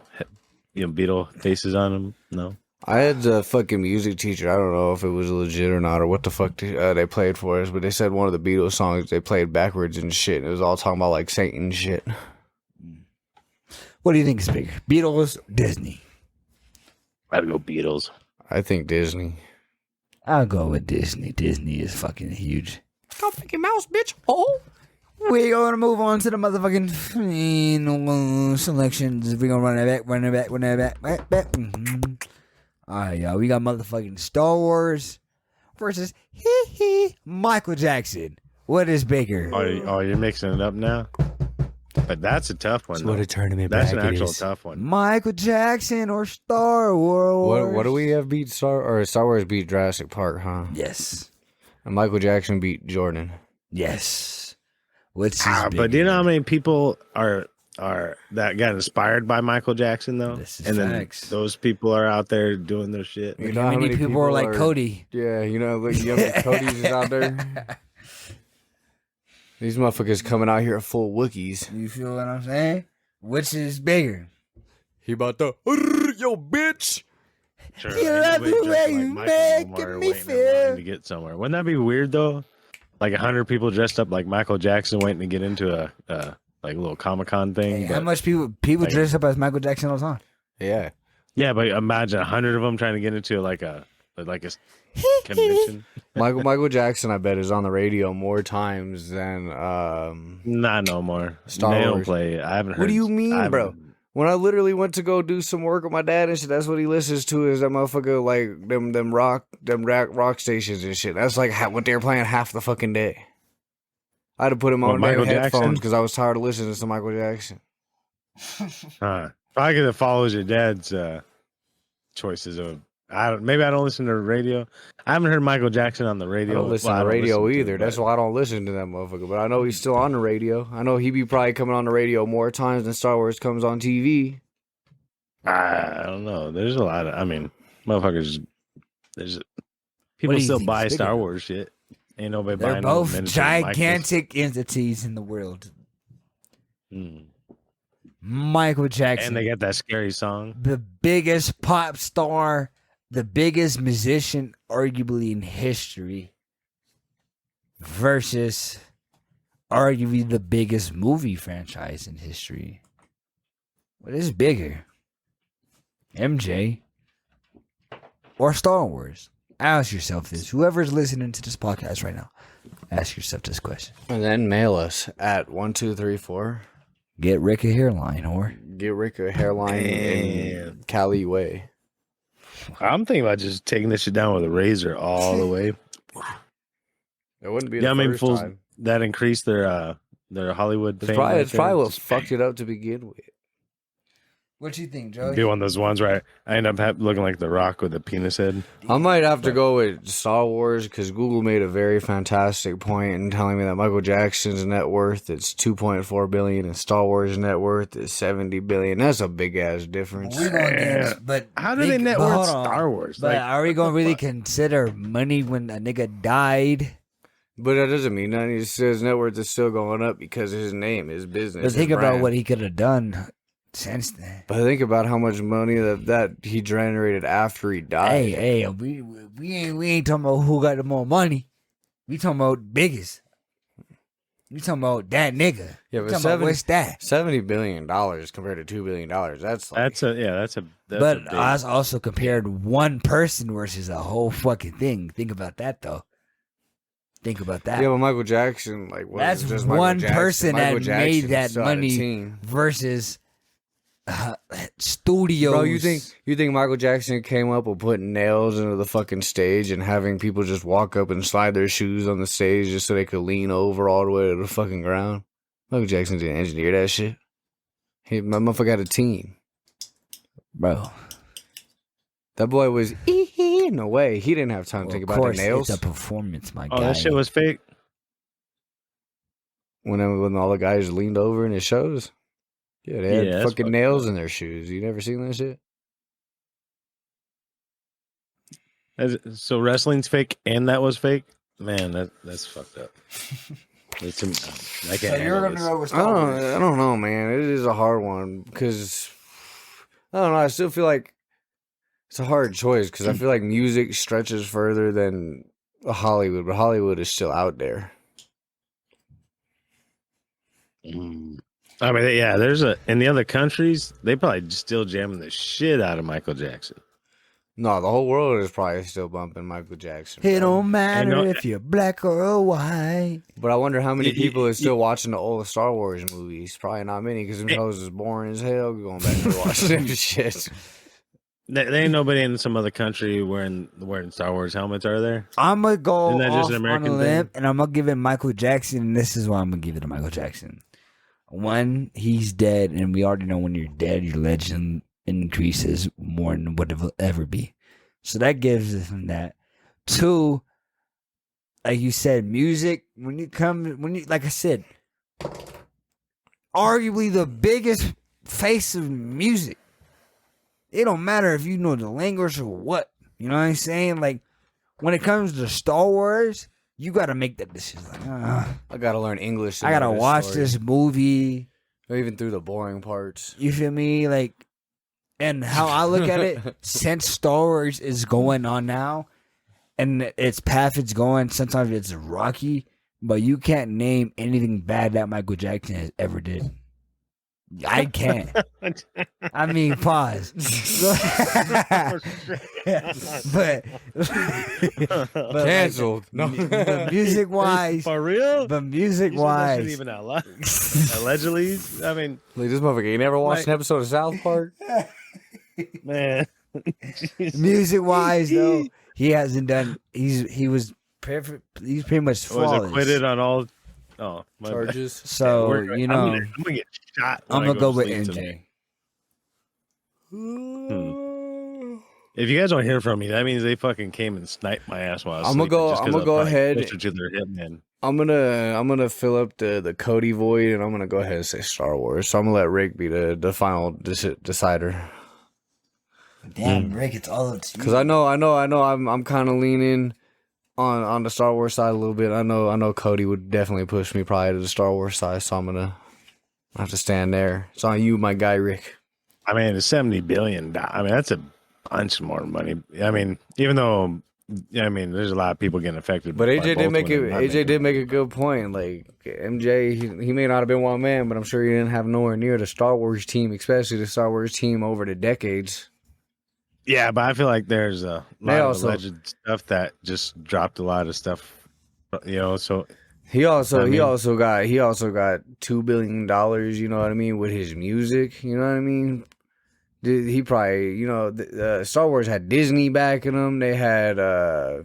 Beetle faces on them. No, I had a fucking music teacher. I don't know if it was legit or not or what the fuck they played for us, but they said one of the Beatles songs they played backwards and shit. And it was all talking about like Satan and shit. What do you think is bigger? Beatles, Disney? I'd go Beatles. I think Disney. I'll go with Disney. Disney is fucking huge. Go Mickey Mouse, bitch. Oh. We're gonna move on to the motherfucking selections. We're gonna run it back. Alright, y'all. We got motherfucking Star Wars versus Michael Jackson. What is bigger? Oh, you're mixing it up now. But that's a tough one. What though. a tournament That's an bracket actual is. tough one. Michael Jackson or Star Wars? What do we have beat Star Wars beat Jurassic Park, huh? Yes. And Michael Jackson beat Jordan. Yes. What's his But do you know how many people are that got inspired by Michael Jackson though? This is And then facts. those people are out there doing their shit. You How know how many many people are like Cody? Yeah, you know, like young Cody's is out there. These motherfuckers coming out here full Wookiees. You feel what I'm saying? Which is bigger? He about to yo bitch. Sure, You ain't love nobody the dressed way you Michael no more making me waiting in line feel. to get somewhere. Wouldn't that be weird though? Like 100 people dressed up like Michael Jackson waiting to get into a like a little Comic-Con thing. Hey, but- how much people like- dress up as Michael Jackson all the time? Yeah. Yeah, but imagine 100 of them trying to get into like a convention. Michael Jackson, I bet, is on the radio more times than Not no more. Star They don't Wars. play. I haven't heard. What do you mean, I bro? haven't- When I literally went to go do some work with my dad and shit, that's what he listens to is that motherfucker like them rock stations and shit. That's like what they were playing half the fucking day. I had to put him What, on Michael damn headphones Jackson? because I was tired of listening to Michael Jackson. Huh. Probably because it follows your dad's choices of. Maybe I don't listen to the radio. I haven't heard Michael Jackson on the I radio. don't listen Well, I to don't radio listen to either. it, That's but- why I don't listen to that motherfucker. But I know he's still on the radio. I know he be probably coming on the radio more times than Star Wars comes on TV. I don't know. There's a lot of. I mean, motherfuckers. There's people do you still think buy is Star bigger? Wars shit. Ain't nobody They're buying no both miniature Michaels. gigantic entities in the world. Mm. Michael Jackson, And they got that scary song. the biggest pop star, the biggest musician, arguably in history, versus arguably the biggest movie franchise in history. What is bigger? MJ. or Star Wars? Ask yourself this. Whoever's listening to this podcast right now, ask yourself this question. And then mail us at 1234. Get Rick a hairline, or Get Rick a hairline in Cali way. I'm thinking about just taking this shit down with a razor all the way. It wouldn't be the first fools time. that increased their Hollywood fame. It's probably what fucked it up to begin with. what you think, Joey? Be one of those ones where I end up looking like The Rock with a penis head. I might have to go with Star Wars because Google made a very fantastic point in telling me that Michael Jackson's net worth is $2.4 billion and Star Wars net worth is $70 billion. That's a big ass difference. We're going against, but How do they net worth Star Wars? But are we going to really consider money when a nigga died? But that doesn't mean nothing. He says net worth is still going up because of his name, his business. But think his about brand. what he could have done since then. But think about how much money that he generated after he died. Hey, we ain't talking about who got the more money. We talking about biggest. We talking about that nigga. Yeah, We but talking about what's that? $70 billion compared to $2 billion. That's That's But a big, I also compared one person versus a whole fucking thing. Think about that though. Think about that. yeah, but Michael Jackson, That's just one Michael Jackson. person Michael that made Jackson that still had a money team. versus studios. Bro, you think Michael Jackson came up with putting nails into the fucking stage and having people just walk up and slide their shoes on the stage just so they could lean over all the way to the fucking ground? Michael Jackson didn't engineer that shit. My motherfucker had a team. bro? That boy was no way. He didn't have time to think about the nails. It's a performance, my guy. Oh, that shit was fake. When all the guys leaned over in his shows. Yeah, they had that's fucking nails in their shoes. You never seen that shit? So wrestling's fake and that was fake? Man, that's fucked up. I can't handle this. I don't know, man. It is a hard one because I don't know. I still feel like it's a hard choice because I feel like music stretches further than Hollywood, but Hollywood is still out there. I mean, yeah, in the other countries, they probably still jamming the shit out of Michael Jackson. No, the whole world is probably still bumping Michael Jackson. It bro. don't matter if you're black or white. But I wonder how many people are still watching the old Star Wars movies. Probably not many because them shows is boring as hell. Going back to watching that shit. There ain't nobody in some other country wearing Star Wars helmets, are there? I'm going to go Isn't that off just an on American a limb, thing? and I'm going to give it Michael Jackson, and this is why I'm going to give it to Michael Jackson. One, he's dead, and we already know when you're dead, your legend increases more than what it will ever be. So that gives him that. Two, like you said, music, like I said, arguably the biggest face of music. It don't matter if you know the language or what. You know what I'm saying? Like, when it comes to Star Wars, you got to make that decision. Like, I gotta learn English. to I got to know this watch story. this movie. Or even through the boring parts. You feel me? Like, and how I look at it, since Star Wars is going on now, and its path it's going, sometimes it's rocky, but you can't name anything bad that Michael Jackson has ever did. I can't. I mean, pause. but Canceled. No. But music wise, For real? but music You said that shit wise, even out loud? Allegedly? I mean, Like, this motherfucker ain't never watched an episode of South Park? man. music wise though, he hasn't done. He was perfect. He's pretty much Was flawless. acquitted on all my bad. Charges. So I'm gonna get shot. when I'm I gonna go with to sleep MJ. tonight. If you guys don't hear from me, that means they fucking came and sniped my ass while I was I'm gonna sleeping, go- just 'cause I'm gonna go probably ahead- closer to their hitman. I'm gonna fill up the Cody void, and I'm gonna go ahead and say Star Wars. So I'm gonna let Rick be the final decider. Damn, Rick, it's all up to you. Because I know I'm kind of leaning on the Star Wars side a little bit. I know Cody would definitely push me probably to the Star Wars side, so I'm gonna have to stand there. It's on you, my guy, Rick. I mean, it's $70 billion. I mean, that's a bunch more money. I mean, even though, there's a lot of people getting affected. But by AJ both did make women it. not AJ making did make a good point. Like MJ, he may not have been one man, but I'm sure he didn't have nowhere near the Star Wars team, especially the Star Wars team over the decades. Yeah, but I feel like there's a They lot of also- alleged stuff that just dropped a lot of stuff. So He also I mean- he also got $2 billion. You know what I mean, with his music. You know what I mean. He probably Star Wars had Disney backing them. They had a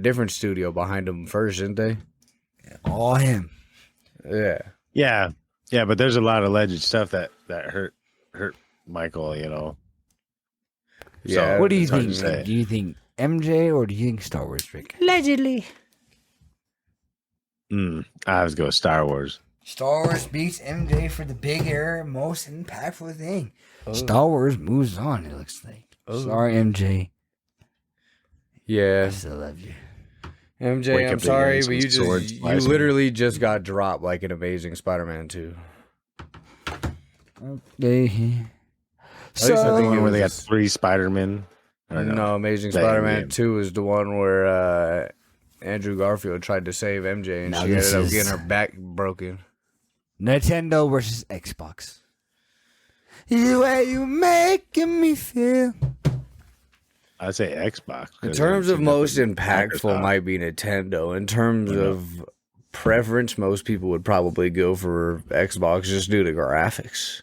different studio behind them first, didn't they? All him. Yeah. yeah, but there's a lot of alleged stuff that hurt Michael. Yeah. What do you it's hard to think? say. Do you think MJ or do you think Star Wars, Rick? Allegedly. I was go Star Wars. Star Wars beats MJ for the bigger, most impactful thing. Star Wars moves on, it looks like. Sorry, MJ. Yeah. I still love you. MJ, Wake I'm up sorry, again, but some swords you flies literally just got dropped like an Amazing Spider-Man 2. Okay. I think The it one where was they got just- 3 Spider-Men. Or No, Amazing Same Spider-Man game. 2 is the one where Andrew Garfield tried to save MJ and Now she this ended up is- getting her back broken. Nintendo versus Xbox. The way you making me feel. I'd say Xbox. In 'cause terms it's of most nothing impactful, Microsoft. might be Nintendo. In terms of preference, most people would probably go for Xbox just due to graphics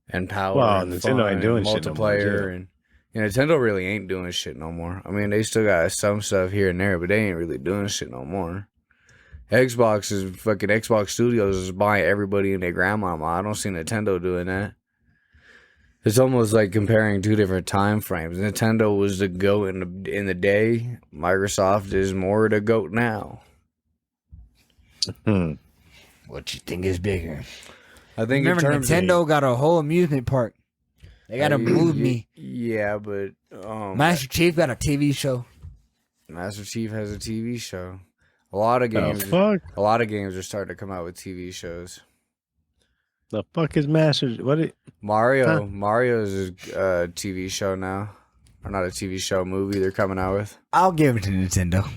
and power. Well, and Nintendo fun ain't doing and shit no more, multiplayer, too. and Nintendo really ain't doing shit no more. I mean, they still got some stuff here and there, but they ain't really doing shit no more. Xbox Studios is buying everybody and their grandmama. I don't see Nintendo doing that. It's almost like comparing two different time frames. Nintendo was the GOAT in the day. Microsoft is more the GOAT now. What you think is bigger? I think Remember, in terms Nintendo got a whole amusement park. They got a movie. Yeah, but Master Chief got a TV show. Master Chief has a TV show. A lot of games. fuck? A lot of games are starting to come out with TV shows. The fuck is Master? Mario's a TV show now, or not a TV show, movie they're coming out with. I'll give it to Nintendo.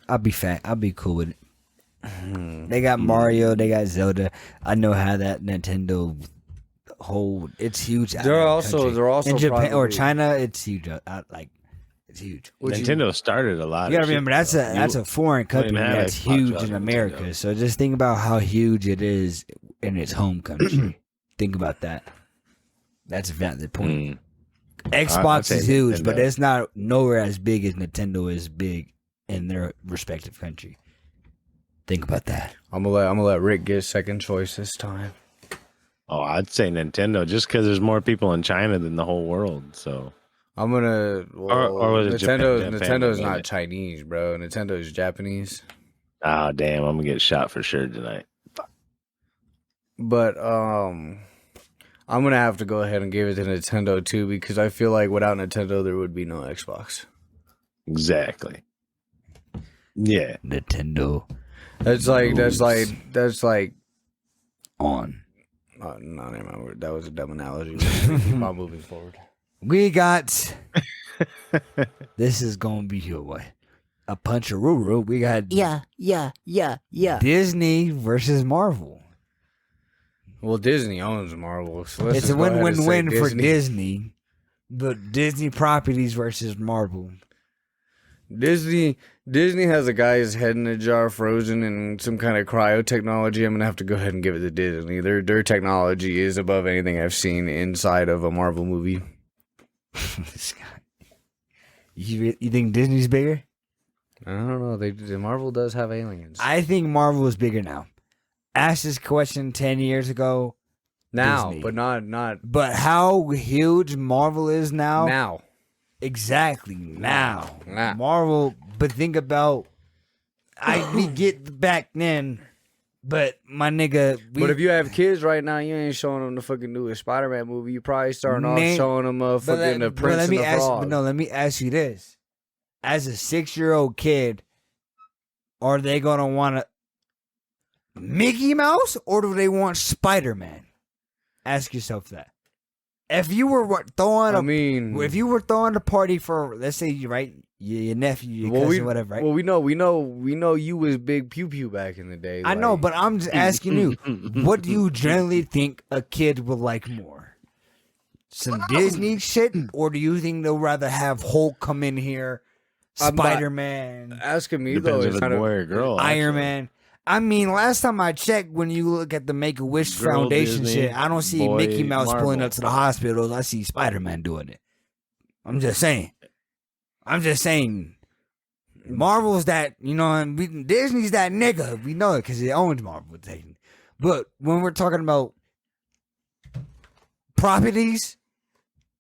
I'll be fat. I'll be cool with it. They got Mario. They got Zelda. I know how that Nintendo whole. It's huge. out They're of the also country. they're also in Japan or probably- China. It's huge. It's huge. Nintendo started a lot. You gotta of shit, remember that's though. a foreign don't even company have that's Xbox huge on in Nintendo. America. So just think about how huge it is in its home country. Think about that. That's a valid point. Xbox say is huge, but Nintendo. it's not nowhere as big as Nintendo is big in their respective country. Think about that. I'm gonna let Rick get second choice this time. Oh, I'd say Nintendo, just because there's more people in China than the whole world. So I'm gonna. Or was it Japan? Nintendo is Japan, not maybe. Chinese, bro. Nintendo is Japanese. oh damn, I'm gonna get shot for sure tonight. But I'm gonna have to go ahead and give it to Nintendo too, because I feel like without Nintendo there would be no Xbox. Exactly. Yeah. Nintendo That's like. on. Oh, no, never mind. That was a dumb analogy. Keep on moving forward. We got. This is gonna be your way. A puncharoo. We got Yeah. Disney versus Marvel. Well, Disney owns Marvel, so let's It's just a go ahead and win-win-win say for Disney, but Disney properties versus Marvel. Disney has a guy's head in a jar frozen in some kind of cryo technology. I'm gonna have to go ahead and give it to Disney. Their technology is above anything I've seen inside of a Marvel movie. This guy. You think Disney's bigger? I don't know. Marvel does have aliens. I think Marvel is bigger now. Asked this question 10 years ago. now, Disney. but not But how huge Marvel is now? now. Exactly now. Nah. Marvel, but think about we get back then, but my nigga But if you have kids right now, you ain't showing them the fucking newest Spider-Man movie. You probably starting off Name- showing them fucking the Prince and the Frog. let me ask you this. As a 6-year-old kid, are they gonna want to Mickey Mouse or do they want Spider-Man? Ask yourself that. If you were throwing if you were throwing a party for, let's say, your nephew, your cousin, whatever, right? Well, we know you was big pew pew back in the day. I know, but I'm just asking you, what do you generally think a kid would like more? some Disney shit, or do you think they'll rather have Hulk come in here, Spider-Man, Asking me Depends though if is it's kind a of boy or girl. Iron actually. Man? I mean, last time I checked, when you look at the Make-A-Wish Girl, Foundation Disney, shit, I don't see boy, Mickey Mouse pulling Marvel. up to the hospitals. I see Spider-Man doing it. I'm just saying. Marvel's that, and Disney's that nigga. We know it because it owns Marvel. But when we're talking about properties,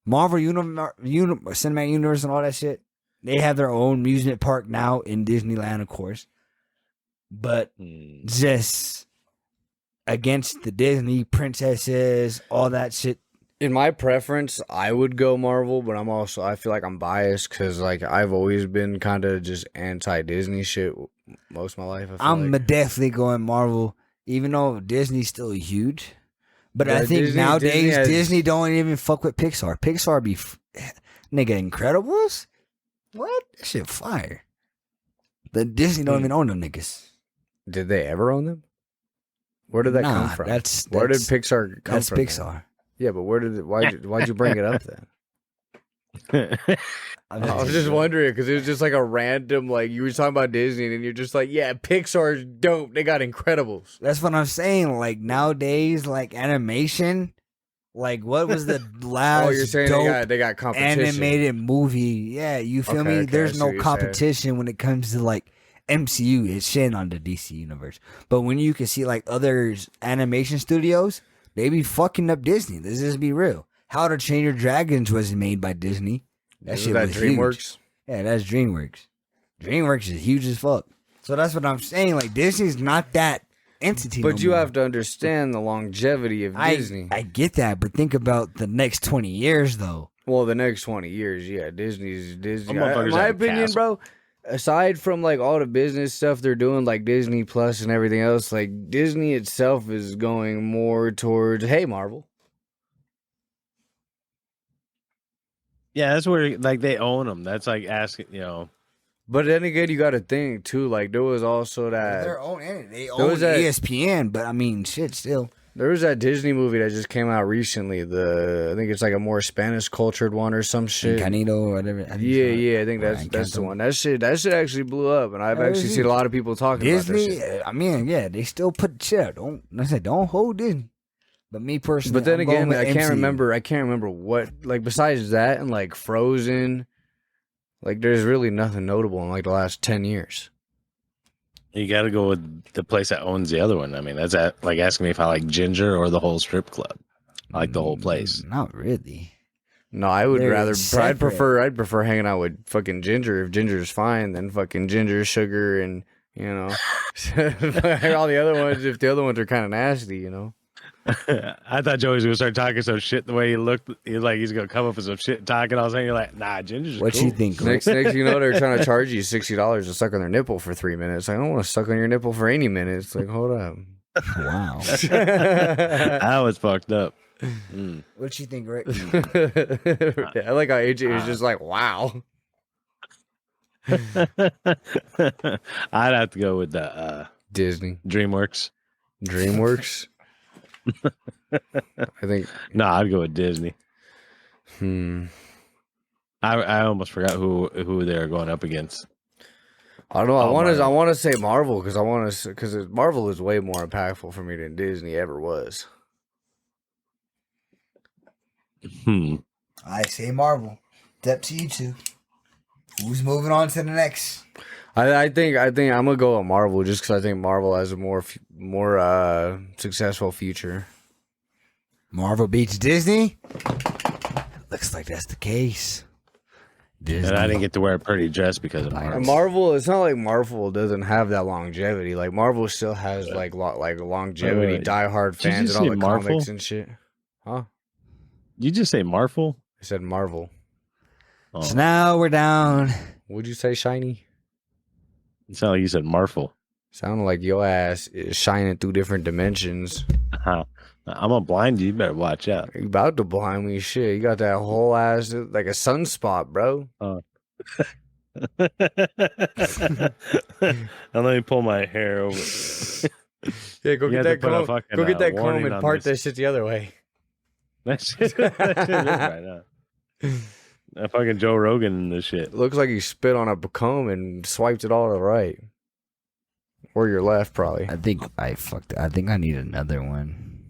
Marvel Cinematic Universe and all that shit, they have their own amusement park now in Disneyland, of course. But just against the Disney princesses, all that shit. in my preference, I would go Marvel, but I feel like I'm biased because like I've always been kind of just anti-Disney shit most of my life. I'm definitely going Marvel, even though Disney's still huge. But Yeah, I think Disney- nowadays Disney Disney, has- don't even fuck with Pixar. Pixar be nigga Incredibles. What? That shit fire. The Disney don't even own them niggas. Did they ever own them? Where did that come from? Where did Pixar come That's from? Pixar. Yeah, but why'd you bring it up then? I was just wondering because it was just like a random, like you were talking about Disney and you're just like, yeah, Pixar's dope. They got Incredibles. That's what I'm saying. Like nowadays, like animation, like what was the last Oh, you're saying dope they got competition. animated movie? Yeah, you feel Okay, me? okay, I There's see no what you're saying. competition when it comes to like MCU. It's shit on the DC universe. But when you can see like other animation studios, they be fucking up Disney. Let's just be real. How to Train Your Dragons was made by Disney. That Isn't shit that was DreamWorks? huge. Yeah, that's DreamWorks. DreamWorks is huge as fuck. So that's what I'm saying. Like Disney's not that entity. But no you more. have to understand the longevity of Disney. I get that, but think about the next 20 years though. Well, the next 20 years, yeah, Disney's Disney. Them motherfuckers In my have a opinion, castle. bro, aside from like all the business stuff they're doing, like Disney Plus and everything else, like Disney itself is going more towards, hey, Marvel. Yeah, that's where like they own them. That's like asking, But then again, you got to think too. Like there was also Their that own entity. They There own was that- ESPN, but I mean, shit, still. there was that Disney movie that just came out recently. I think it's like a more Spanish cultured one or some shit. Canito or whatever. Yeah, I think Or that's the Encanto. one. That shit actually blew up, and I've Yeah, it actually was seen a huge. lot of people talking about Disney, this shit. I mean, yeah, they still put shit out. Don't hold Disney. But me personally, But then I'm going again, with I can't MCU. remember what, like besides that and like Frozen, like there's really nothing notable in like the last 10 years. you got to go with the place that owns the other one. I mean, that's like asking me if I like Ginger or the whole strip club. I like the whole place. Not really. No, I would They're rather. separate. I'd prefer hanging out with fucking Ginger if Ginger's fine than fucking Ginger, Sugar, and all the other ones. If the other ones are kind of nasty, I thought Joey was gonna start talking some shit the way he looked. He's like he's gonna come up with some shit talking. All of a sudden, you're like, nah, Ginger's What cool. you think? Rick? Next, they're trying to charge you $60 to suck on their nipple for 3 minutes. I don't want to suck on your nipple for any minutes. Like, hold up. Wow. That was fucked up. What you think, Rick? I like how AJ was just like, wow. I'd have to go with the Disney. DreamWorks. DreamWorks. I think. No, I'd go with Disney. I almost forgot who they were going up against. I don't know. I Marvel. want to say Marvel because Marvel is way more impactful for me than Disney ever was. I say Marvel. It's up to you two. Who's moving on to the next? I think I'm gonna go with Marvel just because I think Marvel has a more successful future. Marvel beats Disney? Looks like that's the case. Disney. And I didn't get to wear a pretty dress because of And Marvel. Marvel, it's not like Marvel doesn't have that longevity. Like Marvel still has like longevity, Wait. diehard Did you fans just and all say the Marvel? comics and shit. Huh? You just say Marvel? I said Marvel. Oh, So now we're down. Would you say shiny? it sounded like you said Marvel. Sounded like your ass is shining through different dimensions. I'm gonna blind you. You better watch out. You about to blind me, shit. You got that whole ass like a sunspot, bro. And let me pull my hair over. Yeah, go You get have that to put a comb. fucking, Go get that warning comb and on part this. that shit the other way. That's it right now. That fucking Joe Rogan and this shit. Looks like he spit on a comb and swiped it all to the right. Or your left, probably. I think I think I need another one.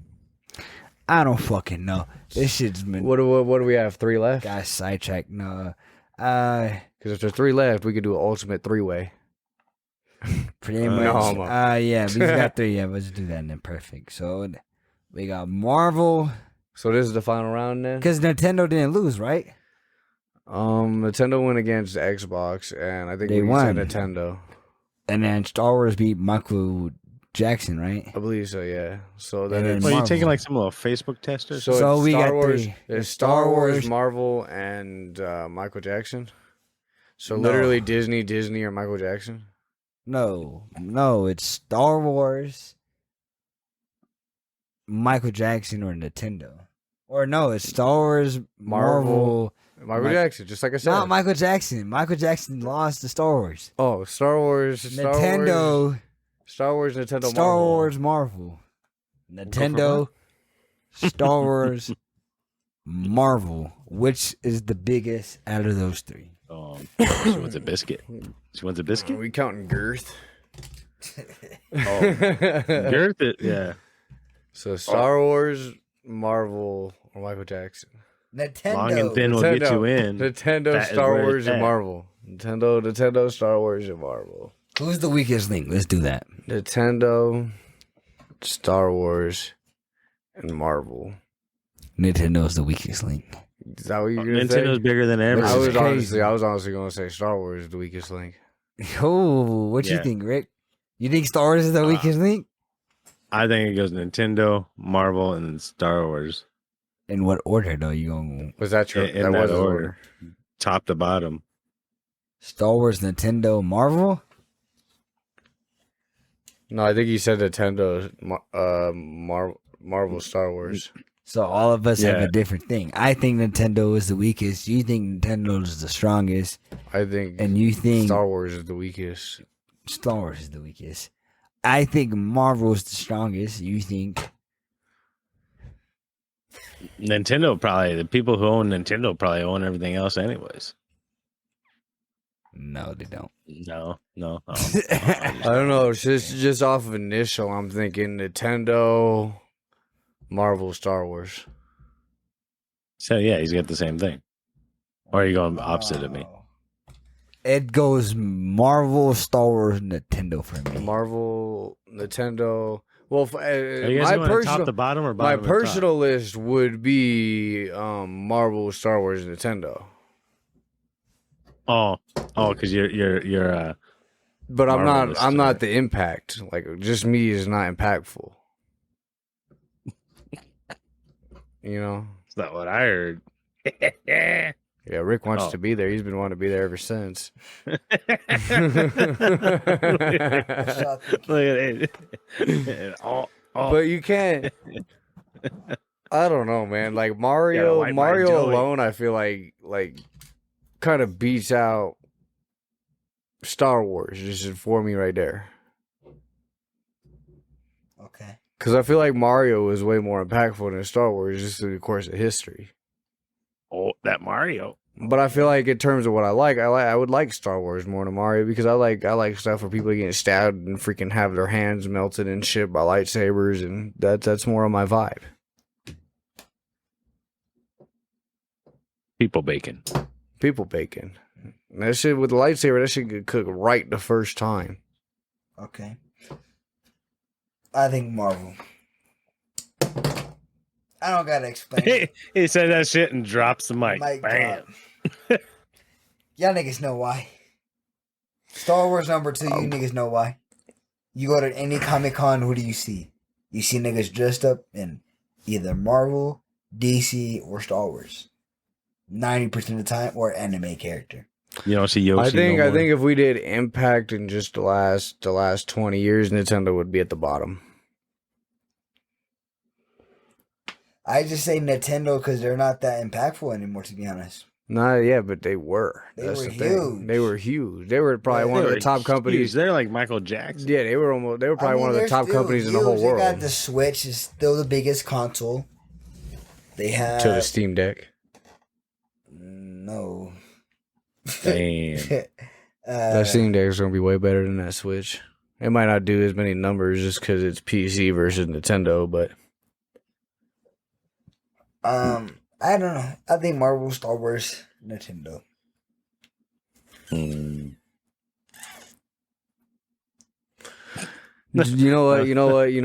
I don't fucking know. This shit's been. What do we have? 3 left? Got sidetracked. No. Because if there's 3 left, we could do an ultimate 3-way. Pretty much. No, yeah, we got 3. Yeah, let's do that and then perfect. So we got Marvel. So this is the final round then? Because Nintendo didn't lose, right? Nintendo went against Xbox, and I think They we won. said Nintendo. And then Star Wars beat Michael Jackson, right? I believe so, yeah. So then And then it's... Well, you Marvel. taking like some little Facebook tester? So So it's we Star got Wars. 3. It's Star Wars, Marvel, and Michael Jackson. So No. literally Disney, or Michael Jackson. No, it's Star Wars, Michael Jackson, or Nintendo. Or no, it's Star Wars, Marvel. Michael Jackson, just like I said. Not Michael Jackson. Michael Jackson lost to Star Wars. Oh, Star Wars, Nintendo, Star Wars, Nintendo, Star Marvel. Wars, Marvel. Nintendo, Star Wars, Marvel. Which is the biggest out of those 3? She wants a biscuit. She wants a Are biscuit? we counting girth? Girth it, yeah. So Star Wars, Marvel, or Michael Jackson. Nintendo. Long and thin will get you in. Nintendo, That is Star where Wars, it's and at. Marvel. Nintendo, Star Wars, and Marvel. Who's the weakest link? Let's do that. Nintendo, Star Wars, and Marvel. Nintendo's the weakest link. Is that what you're gonna Nintendo's say? bigger than ever. I was crazy. honestly gonna say Star Wars is the weakest link. Oh, what you Yeah. think, Rick? You think Star Wars is the weakest link? I think it goes Nintendo, Marvel, and then Star Wars. In what order though? You going Was that true? In that that was the order. Top to bottom. Star Wars, Nintendo, Marvel? No, I think he said Nintendo, Marvel, Star Wars. So all of us have Yeah. a different thing. I think Nintendo is the weakest. You think Nintendo is the strongest, I think and you think Star Wars is the weakest. Star Wars is the weakest. I think Marvel is the strongest. You think Nintendo probably, the people who own Nintendo probably own everything else anyways. no, they don't. No. Oh. I don't know. It's just off of initial. I'm thinking Nintendo, Marvel, Star Wars. So yeah, he's got the same thing. Or are you going opposite of me? It goes Marvel, Star Wars, Nintendo for me. Marvel, Nintendo. Well, Are you guys my going personal top to bottom or my bottom to top? personal list would be Marvel, Star Wars, Nintendo. Oh, because you're But I'm Marvel not. is I'm not the- the impact. Like just me is not impactful. You know. That's not what I heard. Yeah, Rick wants Oh. to be there. He's been wanting to be there ever since. Look at it. Oh. But you can't. I don't know, man. Like Mario, white Mario Joey. alone, I feel like kind of beats out Star Wars just for me right there. Okay. Because I feel like Mario is way more impactful than Star Wars just through the course of history. Oh, that Mario. But I feel like in terms of what I would like Star Wars more than Mario because I like stuff where people getting stabbed and freaking have their hands melted and shit by lightsabers, and that's more of my vibe. People bacon. People bacon. And that shit with the lightsaber, that shit could cook right the first time. Okay. I think Marvel. I don't gotta explain. He said that shit and drops the mic. Mic Bam. drop. Y'all niggas know why. Star Wars number 2, you niggas know why. You go to any Comic Con, who do you see? You see niggas dressed up in either Marvel, DC, or Star Wars. 90% of the time, or anime character. You don't see Yoshi. I think no I more? think if we did Impact in just the last 20 years, Nintendo would be at the bottom. I just say Nintendo because they're not that impactful anymore, to be honest. Nah, yeah, but they were. They That's were the thing. huge. They were huge. They were probably Yeah, one They of the were top huge. companies. They're like Michael Jackson. Yeah, they were probably one of the they're top still companies in the huge. whole They world. got the Switch is still the biggest console. They have To the Steam Deck. no. Damn. That Steam Deck is gonna be way better than that Switch. It might not do as many numbers just because it's PC versus Nintendo, but I don't know. I think Marvel, Star Wars, Nintendo. You know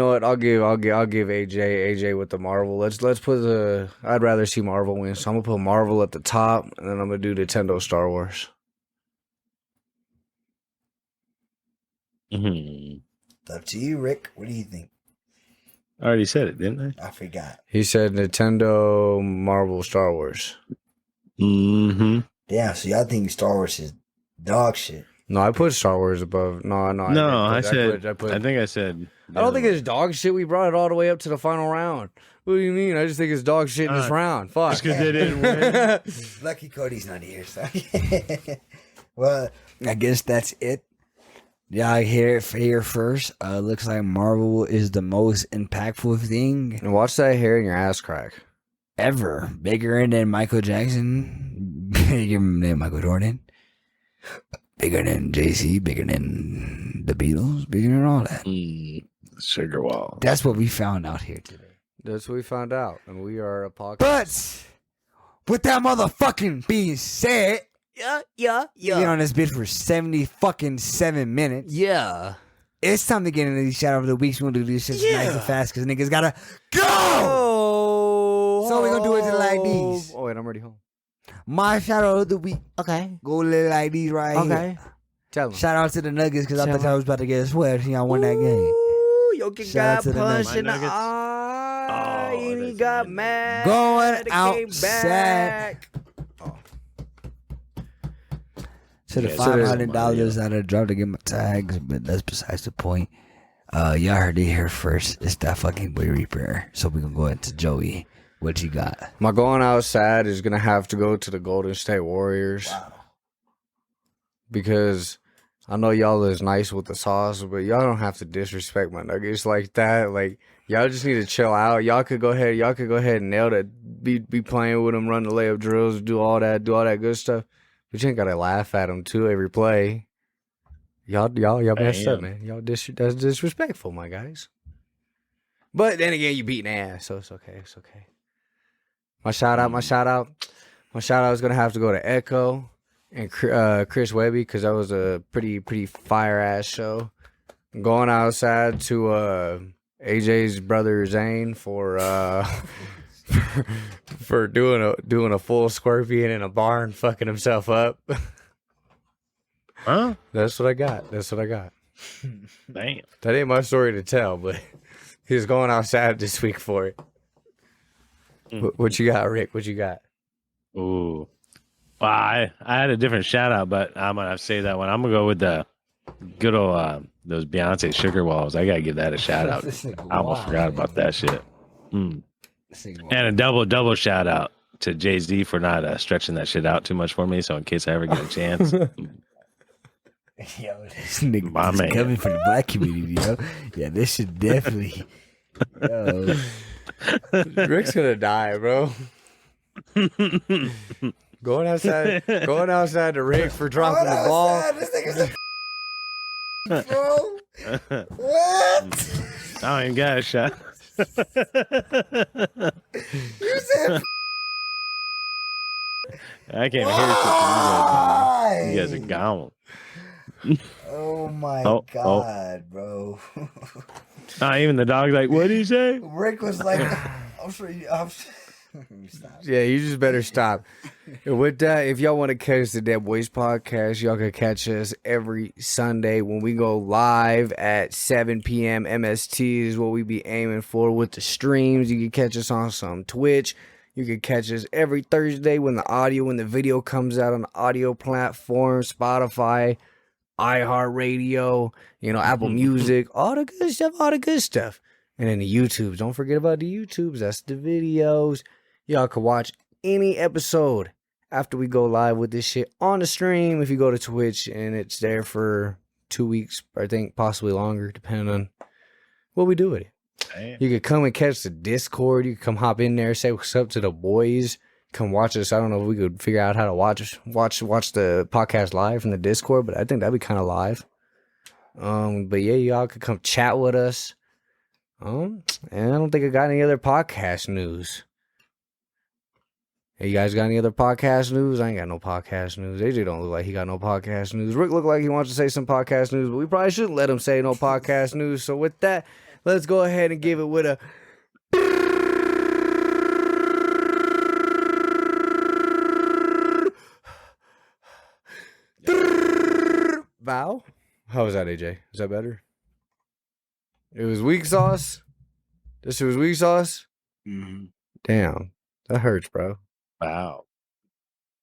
what? I'll give AJ with the Marvel. Let's put the. I'd rather see Marvel win, so I'm gonna put Marvel at the top, and then I'm gonna do Nintendo Star Wars. Up to you, Rick. What do you think? I already said it, didn't I? I forgot. He said Nintendo, Marvel, Star Wars. Mm-hmm. Damn, so y'all think Star Wars is dog shit? No, I put Star Wars above. No, I think I said. I don't think it's dog shit. We brought it all the way up to the final round. What do you mean? I just think it's dog shit in this round. Fuck. Just because they didn't win. Lucky Cody's not here, so. Well, I guess that's it. Yeah, I hear it here first. Looks like Marvel is the most impactful thing And watch that hair in your ass crack. ever. Bigger than Michael Jackson, bigger than Michael Jordan, bigger than Jay-Z, bigger than the Beatles, bigger than all that. Sugar wall. That's what we found out here today. That's what we found out, and we are a podcast. But with that motherfucking being said, Yeah. been on this bit for 7 minutes. Yeah. It's time to get into these shout out of the weeks. We're gonna do this shit nice and fast because niggas gotta go. Oh, So we gonna do it like these. Oh wait, I'm already home. My shout out of the week. Okay. Go like these right here. Tell him. Shout out to the Nuggets because I thought I was about to get a sweat. See, I won that game. Ooh, Jokic Shout out got to the punched in the Nuggets. eye. Oh, and he that's got amazing. mad. Going Came outside. back. To the Yeah, $500 that I dropped to get my tags, but that's besides the point. Y'all heard it here first. It's that fucking boy Reaper. So we gonna go into Joey. What you got? My going outside is gonna have to go to the Golden State Warriors. Wow. Because I know y'all is nice with the sauce, but y'all don't have to disrespect my Nuggets like that. Like y'all just need to chill out. Y'all could go ahead and nail that. Be playing with them, run the layup drills, do all that good stuff. But you ain't gotta laugh at them too every play. Y'all messed up, man. That's disrespectful, my guys. But then again, you beating ass, so it's okay. It's okay. My shout out is gonna have to go to Ekoh and Chris Webby because that was a pretty fire ass show. I'm going outside to AJ's brother Zane for for doing a full scorpion in a barn, fucking himself up. Huh? That's what I got. Damn. That ain't my story to tell, but he's going outside this week for it. What you got, Rick? What you got? Ooh. Well, I had a different shout out, but I'm gonna say that one. I'm gonna go with the good old those Beyonce sugar walls. I gotta give that a shout out. I almost forgot about that shit. And a double shout out to Jay-Z for not stretching that shit out too much for me. So in case I ever get a chance. Yo, this nigga My is man. coming from the black community, yo. Yeah, this should definitely. Yo. Rick's gonna die, bro. Going outside to Rick for dropping the ball. This nigga's a bro. What? I don't even got a shot. You said I can't hear you guys are gone. oh my Oh, god, bro. Even the dog's like, what did he say? Rick was like, I'm sure you. Stop. Yeah, you just better stop. And with that, if y'all want to catch the Deadboyz podcast, y'all can catch us every Sunday when we go live at 7 p.m. MST is what we be aiming for with the streams. You can catch us on some Twitch. You can catch us every Thursday when the video comes out on the audio platform, Spotify, iHeartRadio, Apple Music, all the good stuff. And then the YouTubes. Don't forget about the YouTubes. That's the videos. Y'all can watch any episode after we go live with this shit on the stream if you go to Twitch, and it's there for 2 weeks, I think, possibly longer, depending on what we do with it. Damn. You could come and catch the Discord. You could come hop in there, say what's up to the boys. Come watch us. I don't know if we could figure out how to watch the podcast live from the Discord, but I think that'd be kind of live. But yeah, y'all could come chat with us. And I don't think I got any other podcast news. Hey, you guys got any other podcast news? I ain't got no podcast news. AJ don't look like he got no podcast news. Rick look like he wants to say some podcast news, but we probably shouldn't let him say no podcast news. So with that, let's go ahead and give it with a bow. How was that, AJ? Is that better? It was weak sauce. This shit was weak sauce. Mm-hmm. Damn, that hurts, bro. Wow.